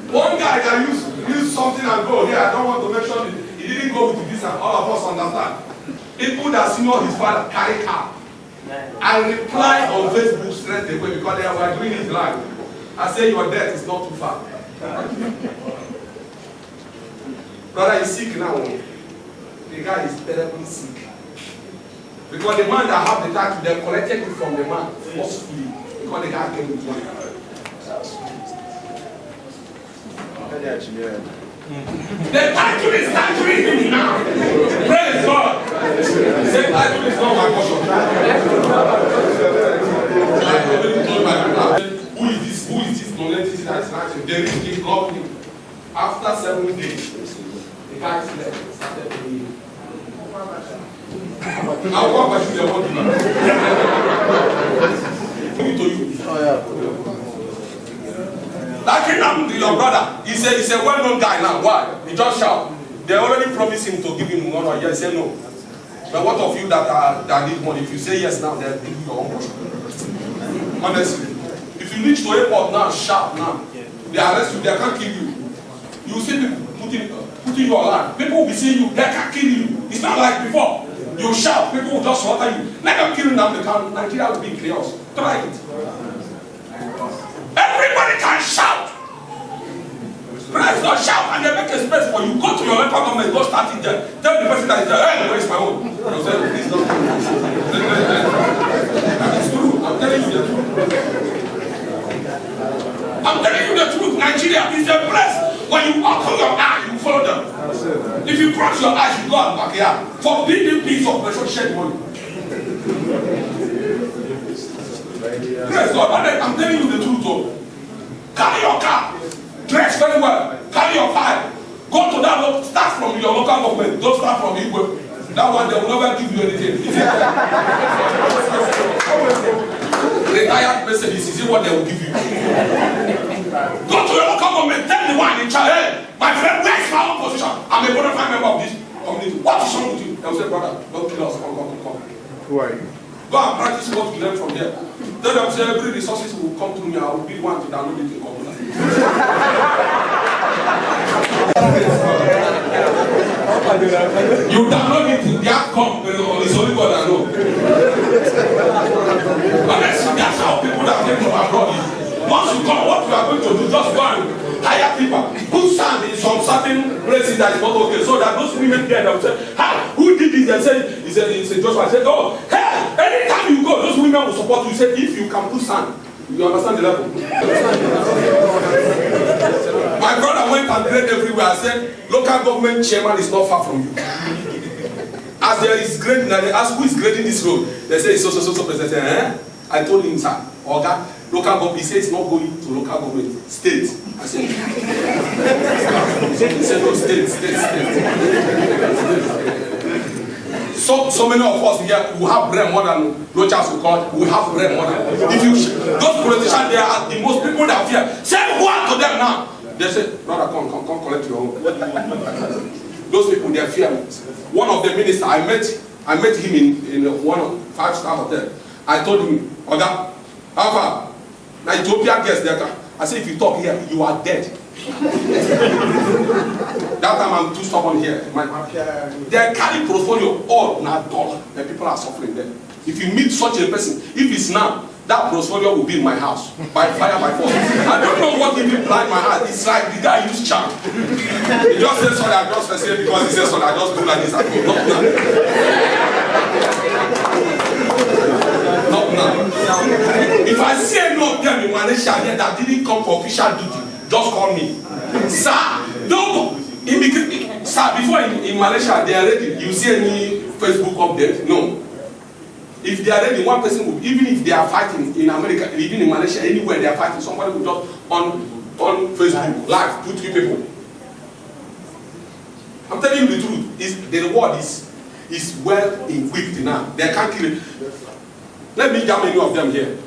One guy can use something and go, here, I don't want to mention it. He didn't go with this and all of us understand. People that senior his father carry car. I reply on Facebook straight away because they were doing it live. I say your death is not too far. Brother is sick now. The guy is terribly sick. Because the man that have the title, they collected it from the man forcefully. Because the guy came with money. The title is titled him now. Praise God. The title is not my portion. Who is this non-entity that is writing? They reached him, loved him. After 7 days, the guy slept, started praying. I'll come back to the one to you. That thing happened to your brother. He's a well-known guy now. Why? He just shout. They already promised him to give him 1 or yes. He said no. But what of you that need money? If you say yes now, they'll give you your own portion. Honestly. If you reach to airport now, shout now. They arrest you, they can't kill you. You see people putting you alive. People will be seeing you, they can't kill you. It's not like before. You shout, people will just slaughter you. Let them kill you now, Nigeria will be chaos. Try it. Everybody can shout. Praise God, shout and they make a space for you. Go to your local government, go start it there. Tell the person that is there, hey, where is my own? You say, please don't. It's true. I'm telling you the truth. I'm telling you the truth. Nigeria is the place when you open your eyes, you follow them. If you cross your eyes, you go and back here. For building piece of pressure, shed money. Praise God, I'm telling you the truth. Though. Carry your car, dress very well, carry your file, go to that local, start from your local government, don't start from Igwe. That one, they will never give you anything. Retired person, this is what they will give you. Go to government tell the one in charge, hey, my friend, where is my own position? I'm a bona fide member of this community. What is wrong with you? They will say, brother, don't kill us. Come. Who are you? Go and practice what you learn from here. Tell them, say, every resources will come to me. I will be the one to download it in computer. You download it, the outcome, it's only God that knows. That's how people that came from abroad is. Once you come, what you are going to do, just go and hire people who stand in some certain places that is not okay. So that those women there, they will say, "Hi, who did this?" They say, "It's a Joshua." I said, "Oh, hey, anytime you go, those women will support you." He said, "If you can put sand." You understand the level? My brother went and prayed everywhere. I said, local government chairman is not far from you. As there is grading, and they ask who is grading this road. They say it's so person. I said, I told him, sir, Oga, local government. He said it's not going to local government, state. I said, he said no, state. So many of us here who have brain more than Rochas will call. We have brain more than. If you those politicians, they are the most people that fear. Say what to them now? They say, brother, come collect your own. Those people, they fear. One of the ministers, I met him in one 5-star hotel. I told him, Oga, Alpha, now Ethiopia guest there. I said, if you talk here, you are dead. That time I'm too stubborn here. They carry portfolio all now dollar. The people are suffering there. If you meet such a person, if it's now, that portfolio will be in my house by fire, by force. I don't know what even blind my heart. It's like the guy used charm. He just said sorry. I just say because he said sorry. I just do like this. I go not now. If I see any of them in Malaysia here that didn't come for official duty, just call me. Sir, don't immigrate. Sir, before in Malaysia they are ready. You see any Facebook update? No. If they are ready, one person will, even if they are fighting in America, even in Malaysia, anywhere they are fighting, somebody will just on Facebook live, 2-3 people. I'm telling you the truth. The reward is well equipped now. They can't kill it. Let me jam any of them here.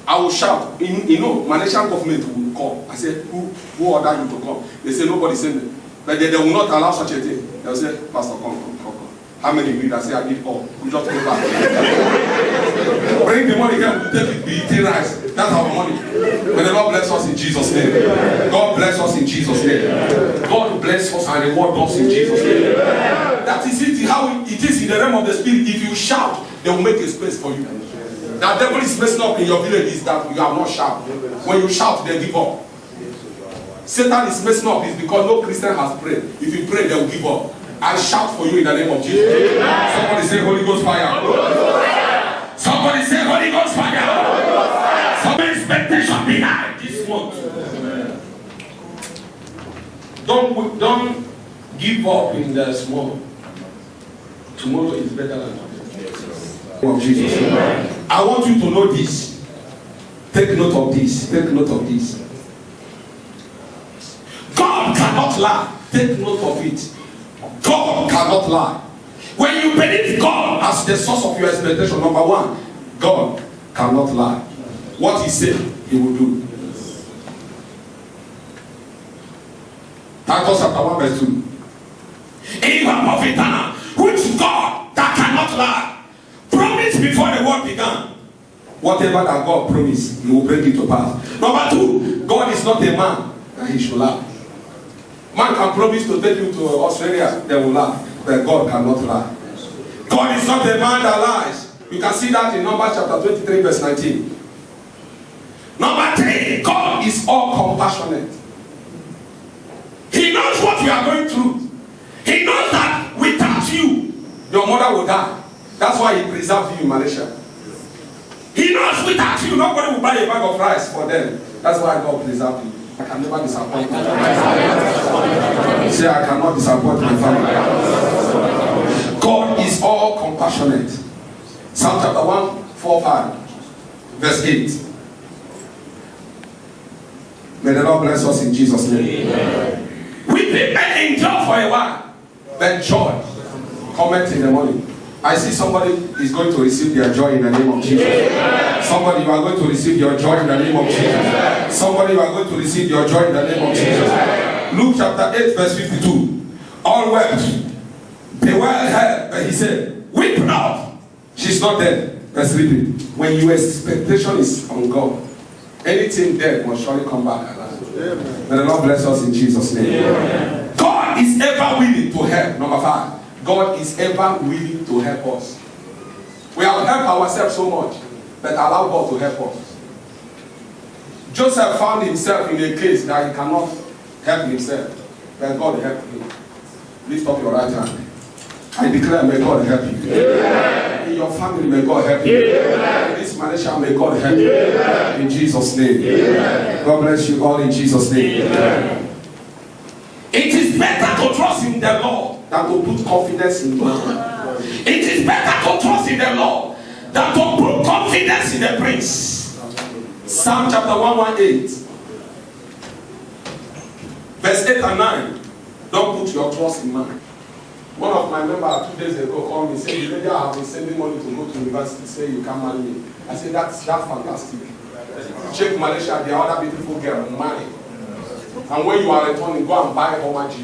I will shout. You know, Malaysian government will come. I said, who ordered you to come? They say nobody sent them. But they will not allow such a thing. They will say, Pastor, come. How many need? I say, I need all. We just go back. Bring the money again, we take it, we eat rice. That's our money. May the Lord bless us in Jesus' name. God bless us in Jesus' name. God bless us and reward us in Jesus' name. That is it, how it is in the realm of the spirit. If you shout, they will make a space for you. That devil is messing up in your village is that you have not shout. When you shout, they give up. Satan is messing up is because no Christian has prayed. If you pray, they will give up. I shout for you in the name of Jesus. Amen. Somebody say Holy Ghost fire. Holy Ghost fire. Somebody say Holy Ghost fire. Holy Ghost fire. Some expectation behind this month. Don't give up in the small. Tomorrow is better than today. Of Jesus. Amen. I want you to know this. Take note of this. Take note of this. God cannot lie. Take note of it. God cannot lie. When you believe God as the source of your expectation, number one, God cannot lie. What he said, he will do. Titus chapter 1 verse 2. Even of eternal, which God that cannot lie, promised before the world began. Whatever that God promised, he will bring it to pass. Number two, God is not a man that he should lie. Man can promise to take you to Australia, they will laugh. But God cannot lie. God is not a man that lies. You can see that in Numbers chapter 23 verse 19. Number three, God is all compassionate. He knows what you are going through. He knows that without you, your mother will die. That's why he preserved you in Malaysia. He knows without you, nobody will buy a bag of rice for them. That's why God preserved you. I can never disappoint my family. Say, I cannot disappoint my family. God is all compassionate. Psalm chapter 145, verse 8. May the Lord bless us in Jesus' name. Amen. Weeping may endure for a while, but joy cometh in the morning. I see somebody is going to receive their joy in the name of Jesus. Amen. Somebody, you are going to receive your joy in the name of Jesus. Amen. Somebody, you are going to receive your joy in the name of Jesus. Amen. Luke chapter 8 verse 52. All wept. They were held, and he said, weep not. She's not dead, but sleeping. When your expectation is on God, anything dead must surely come back alive. May the Lord bless us in Jesus' name. Amen. God is ever willing to help. Number 5. God is ever willing to help us. We have helped ourselves so much, but allow God to help us. Joseph found himself in a case that he cannot help himself, but God helped him. Lift up your right hand. I declare, may God help you. Amen. In your family, may God help you. Amen. In this Malaysia, may God help you. Amen. In Jesus' name. Amen. God bless you all in Jesus' name. Amen. It is better to trust in the Lord than to put confidence in man. It is better to trust in the Lord than to put confidence in the prince. Psalm chapter 118, verse 8 and 9. Don't put your trust in man. One of my members 2 days ago called me and said, "The lady I have been sending money to go to university, say you can't marry me." I said, that's fantastic. Check Malaysia, the other beautiful girl marry. And when you are returning, go and buy how much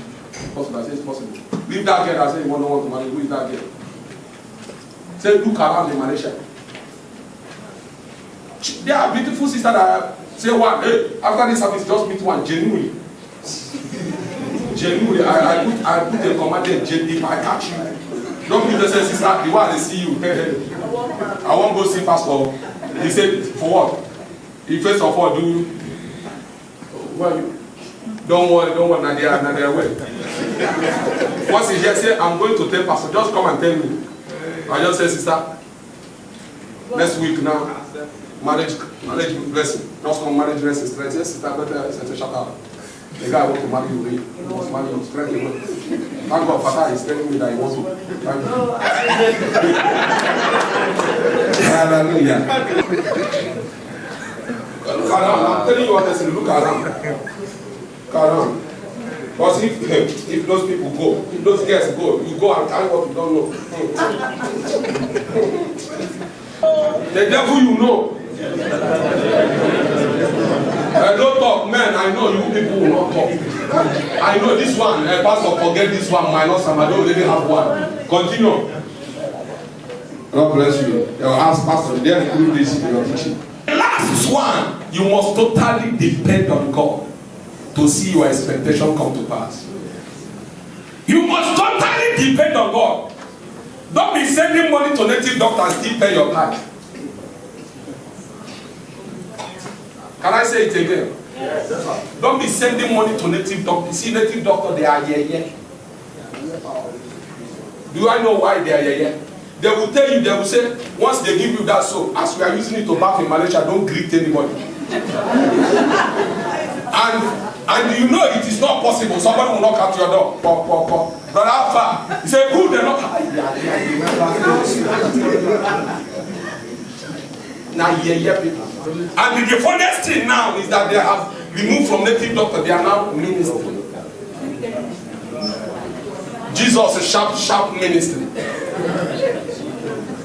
possible. I say it's possible. Leave that girl and say you don't want to marry. Who is that girl? Say look around in Malaysia. There are beautiful sisters that say one, hey, after this service, just meet one genuinely. Genuinely, I put a command there, if I catch you. Don't be the same sister, the one they see you. I won't go see pastor. He said, for what? He first of all do well. Don't worry, now they are well. Once he just say, I'm going to tell pastor, just come and tell me. I just say, sister, next week now, marriage blessing. Just come marriage blessing. Straight, yes, sister, better shut up. The guy wants to marry you, he wants to marry you straight away. Thank God, Father is telling me that he wants to. Thank you. Hallelujah. I'm telling you honestly, look around. Around. Because if those people go, if those guys go, you go and carry what you don't know. The devil you know. Don't talk, man. I know you people will not talk. I know this one. Pastor, forget this one. Minus some. I don't really have one. Continue. God bless you. Ask Pastor. They include this in your teaching. The last one, you must totally depend on God to see your expectation come to pass. You must totally depend on God. Don't be sending money to native doctors and still pay your tithe. Can I say it again? Yes. Don't be sending money to native doctors. See, native doctors, they are yeah. Do I know why they are yeah? They will tell you, they will say, once they give you that soap, as we are using it to bath in Malaysia, don't greet anybody. and you know it is not possible. Somebody will knock at your door. Brother Alpha, he said, who they knock? Now, yeah, people. And the funniest thing now is that they have removed from native doctor, they are now ministry. Jesus is sharp ministry.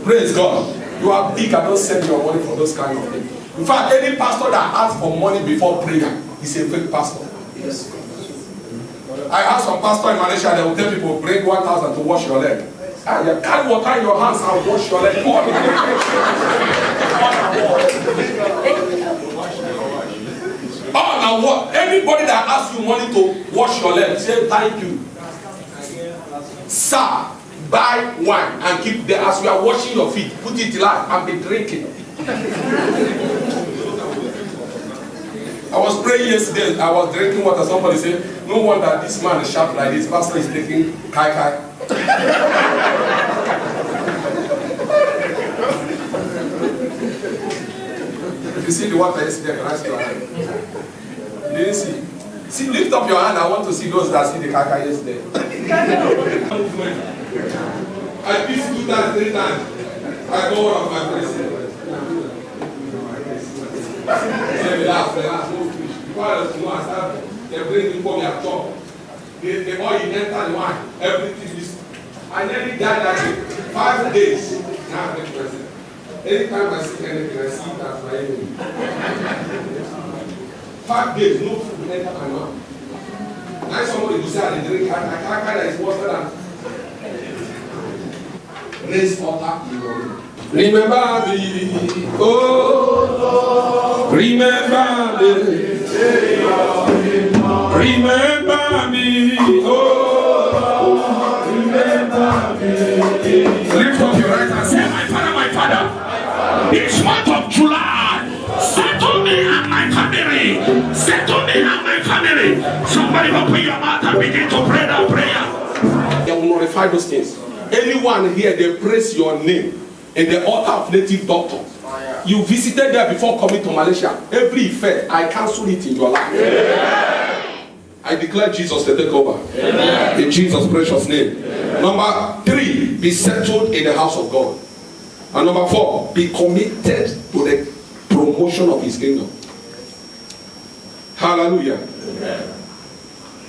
Praise God. You are big and don't send your money for those kind of things. In fact, any pastor that asks for money before prayer is a fake pastor. Yes. I asked some pastor in Malaysia, they will tell people, bring 1,000 to wash your leg. And you carry water in your hands and wash your leg. Oh, now what? Anybody that asks you money to wash your leg, say thank you. Sir, buy wine and keep there as you are washing your feet. Put it alive and be drinking. I was praying yesterday, I was drinking water. Somebody said, no wonder this man is sharp like this. Pastor is taking kai. If you see the water yesterday, can I still have it? You didn't see? See, lift up your hand. I want to see those that see the kai yesterday. I beat 2 times, 3 times. I go out of my place. Relax. They bring you for your job. The oil enter the wine. Everything is. I nearly died that day. 5 days. Now, anytime I see anything, I see that my enemy. 5 days, no food enter my mouth. Now somebody will say, I drink, I can't carry his water than raise water. Remember me, oh, remember me, remember me, oh, remember me. Lift up your right hand, say, my father, this month of July, settle me and my family, settle me and my family. Somebody open your mouth and begin to pray that prayer. They will notify those things. Anyone here, they praise your name in the altar of native doctor. You visited there before coming to Malaysia. Every effect, I cancel it in your life. Amen. I declare Jesus to take over. Amen. In Jesus' precious name. Amen. Number 3, be settled in the house of God. And number 4, be committed to the promotion of his kingdom. Hallelujah. Amen.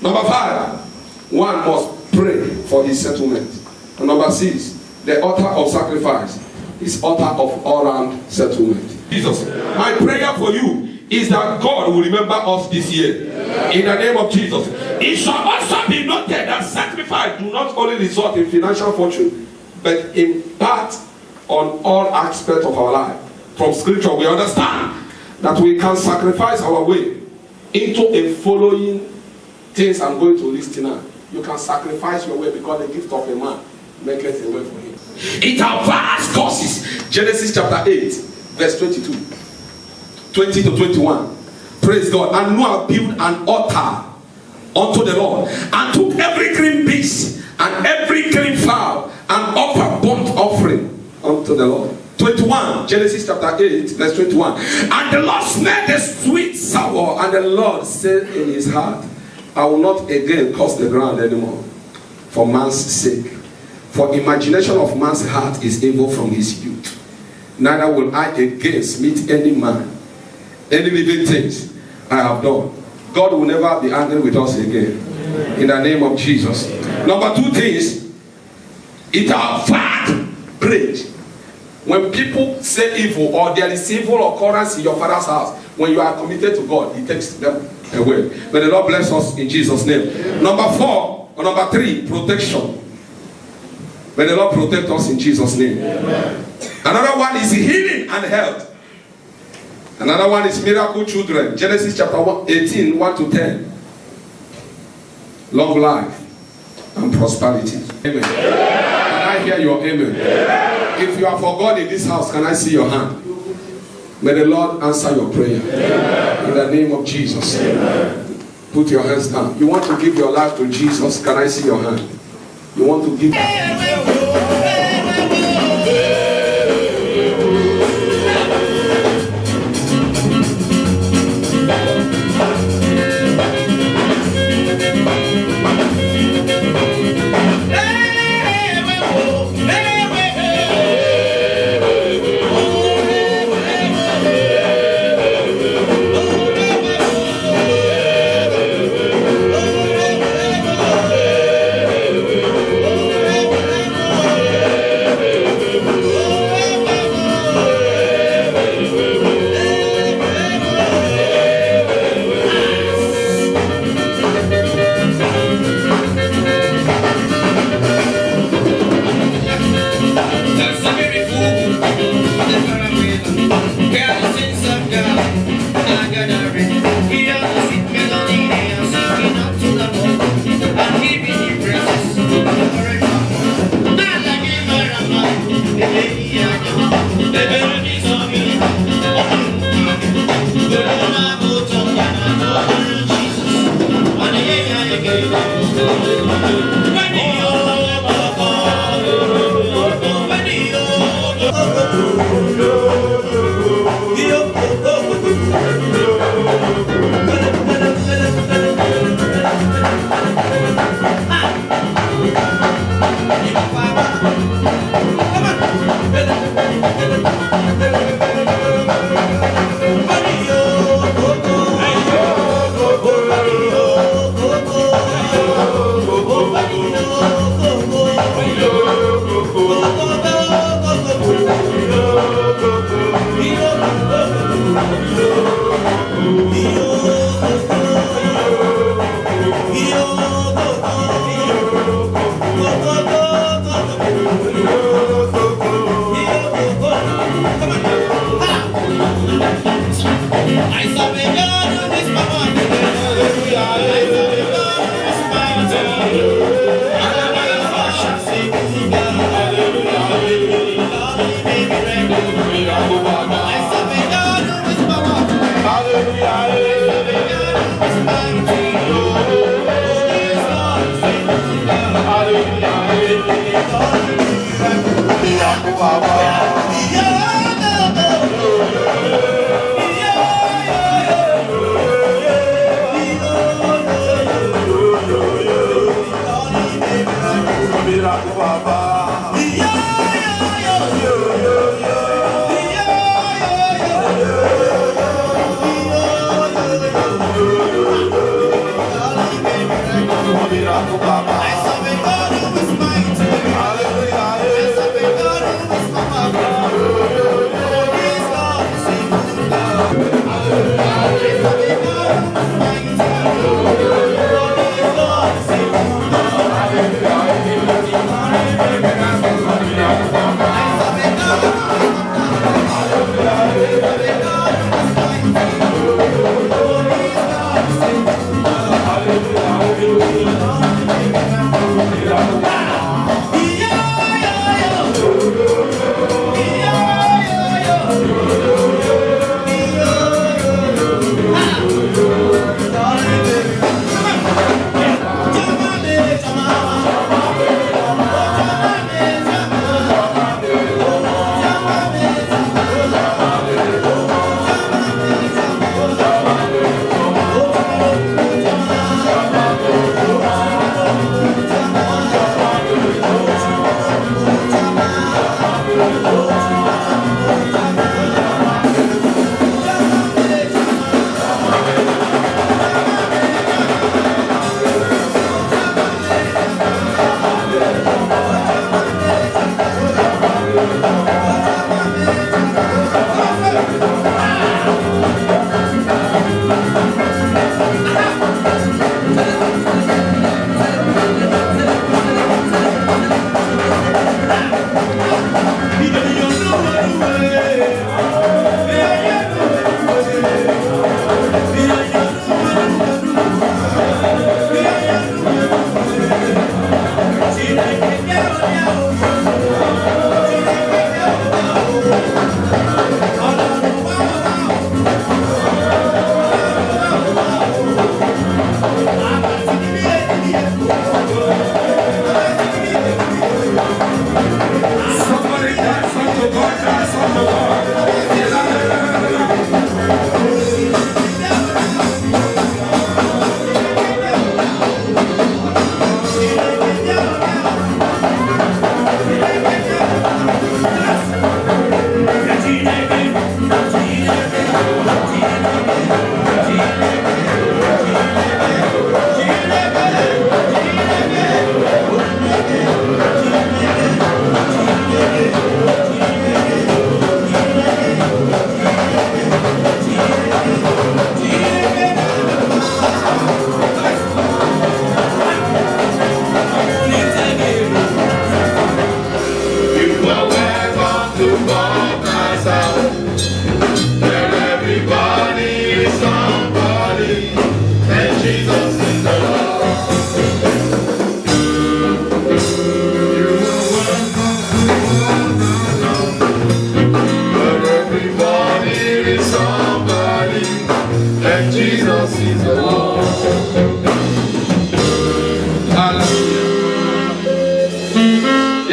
Number 5, one must pray for his settlement. And number 6, the altar of sacrifice is altar of all-round settlement. Jesus, my prayer for you is that God will remember us this year. In the name of Jesus. It shall also be noted that sacrifice do not only result in financial fortune, but impact on all aspects of our life. From scripture, we understand that we can sacrifice our way into a following things I'm going to list now. You can sacrifice your way because the gift of a man maketh a way for him. It has vast causes. Genesis chapter 8, verse 22, 20 to 21. Praise God. And Noah built an altar unto the Lord, and took every clean beast and every clean fowl, and offered burnt offering unto the Lord. 21, Genesis chapter 8, verse 21. And the Lord smelled the sweet savour, and the Lord said in his heart, I will not again curse the ground anymore for man's sake. For imagination of man's heart is evil from his youth. Neither will I again smite any man, any living things I have done. God will never be angry with us again. In the name of Jesus. Number 2 things, it are fact great. When people say evil, or there is evil occurrence in your father's house, when you are committed to God, he takes them away. May the Lord bless us in Jesus' name. Number 4, or number 3, protection. May the Lord protect us in Jesus' name. Amen. Another one is healing and health. Another one is miracle children. Genesis chapter 18, 1 to 10. Long life and prosperity. Amen. Can I hear your amen? If you are for God in this house, can I see your hand? May the Lord answer your prayer. In the name of Jesus. Put your hands down. You want to give your life to Jesus? Can I see your hand? You want to give...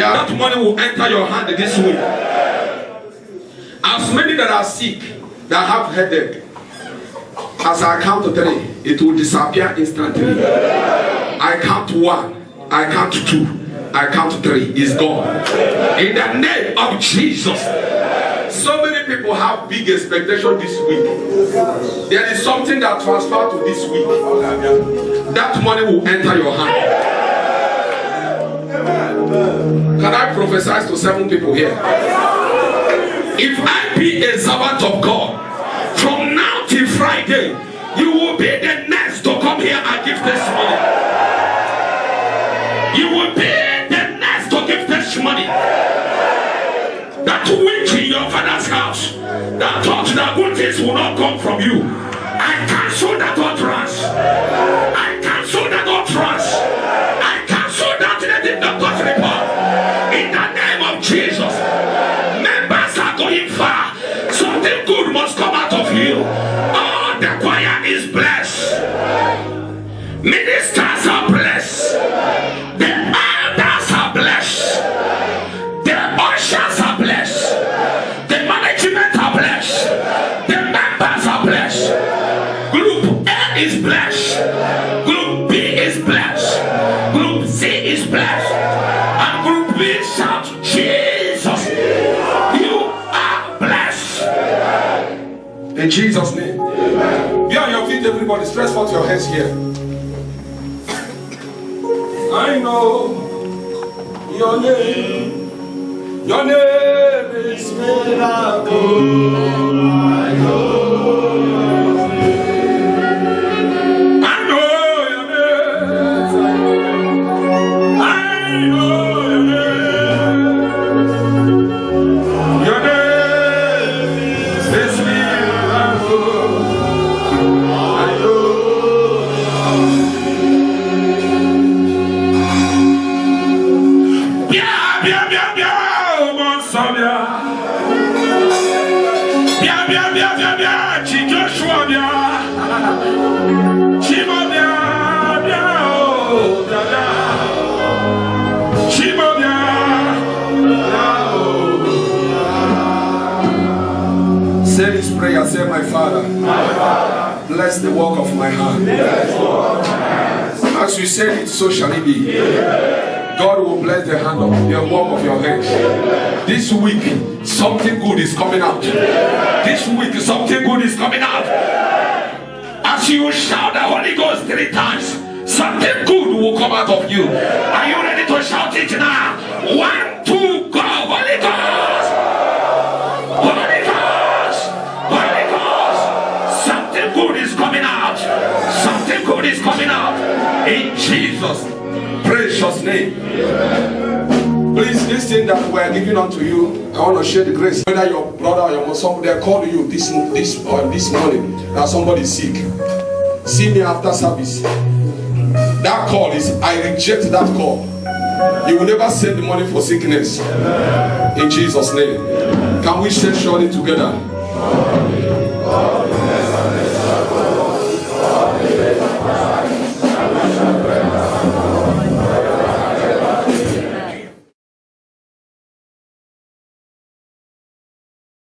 That money will enter your hand this week. As many that are sick, that have headache, as I count to 3, it will disappear instantly. I count 1, I count 2, I count 3, it's gone. In the name of Jesus. So many people have big expectation this week. There is something that transferred to this week. That money will enter your hand. Can I prophesy to 7 people here? If I be a servant of God, from now till Friday, you will be the next to come here and give testimony. You will be the next to give testimony. That witch in your father's house that thought that good things will not come from you, I cancel that utterance. I cancel that utterance. I cancel that negative doctor's report. In the name of Jesus. Members are going far. Something good must come out of you. Oh, the choir is blessed. Ministers are blessed. The elders are blessed. The ushers are In Jesus' name. Be on your feet, everybody. Stretch forth your hands here. I know your name. Your name is miracle. I know your name. I know your name. I know your name. Your name is miracle. I know. Say this prayer, say, my Father, bless the work of my hand. As you said it, so shall it be. God will bless the hand of the work of your hands. This week, something good is coming out. This week, something good is coming out. As you shout the Holy Ghost 3 times, something good will come out of you. Are you ready to shout it now? 1, 2, go! Holy Ghost! Holy Ghost! Holy Ghost! Something good is coming out. Something good is coming out. In Jesus' precious name. Please, this thing that we are giving unto you, I want to share the grace. Whether your brother or your mom, somebody called you this morning that somebody is sick. See me after service. That call is, I reject that call. You will never send the money for sickness. In Jesus' name. Can we say surely together?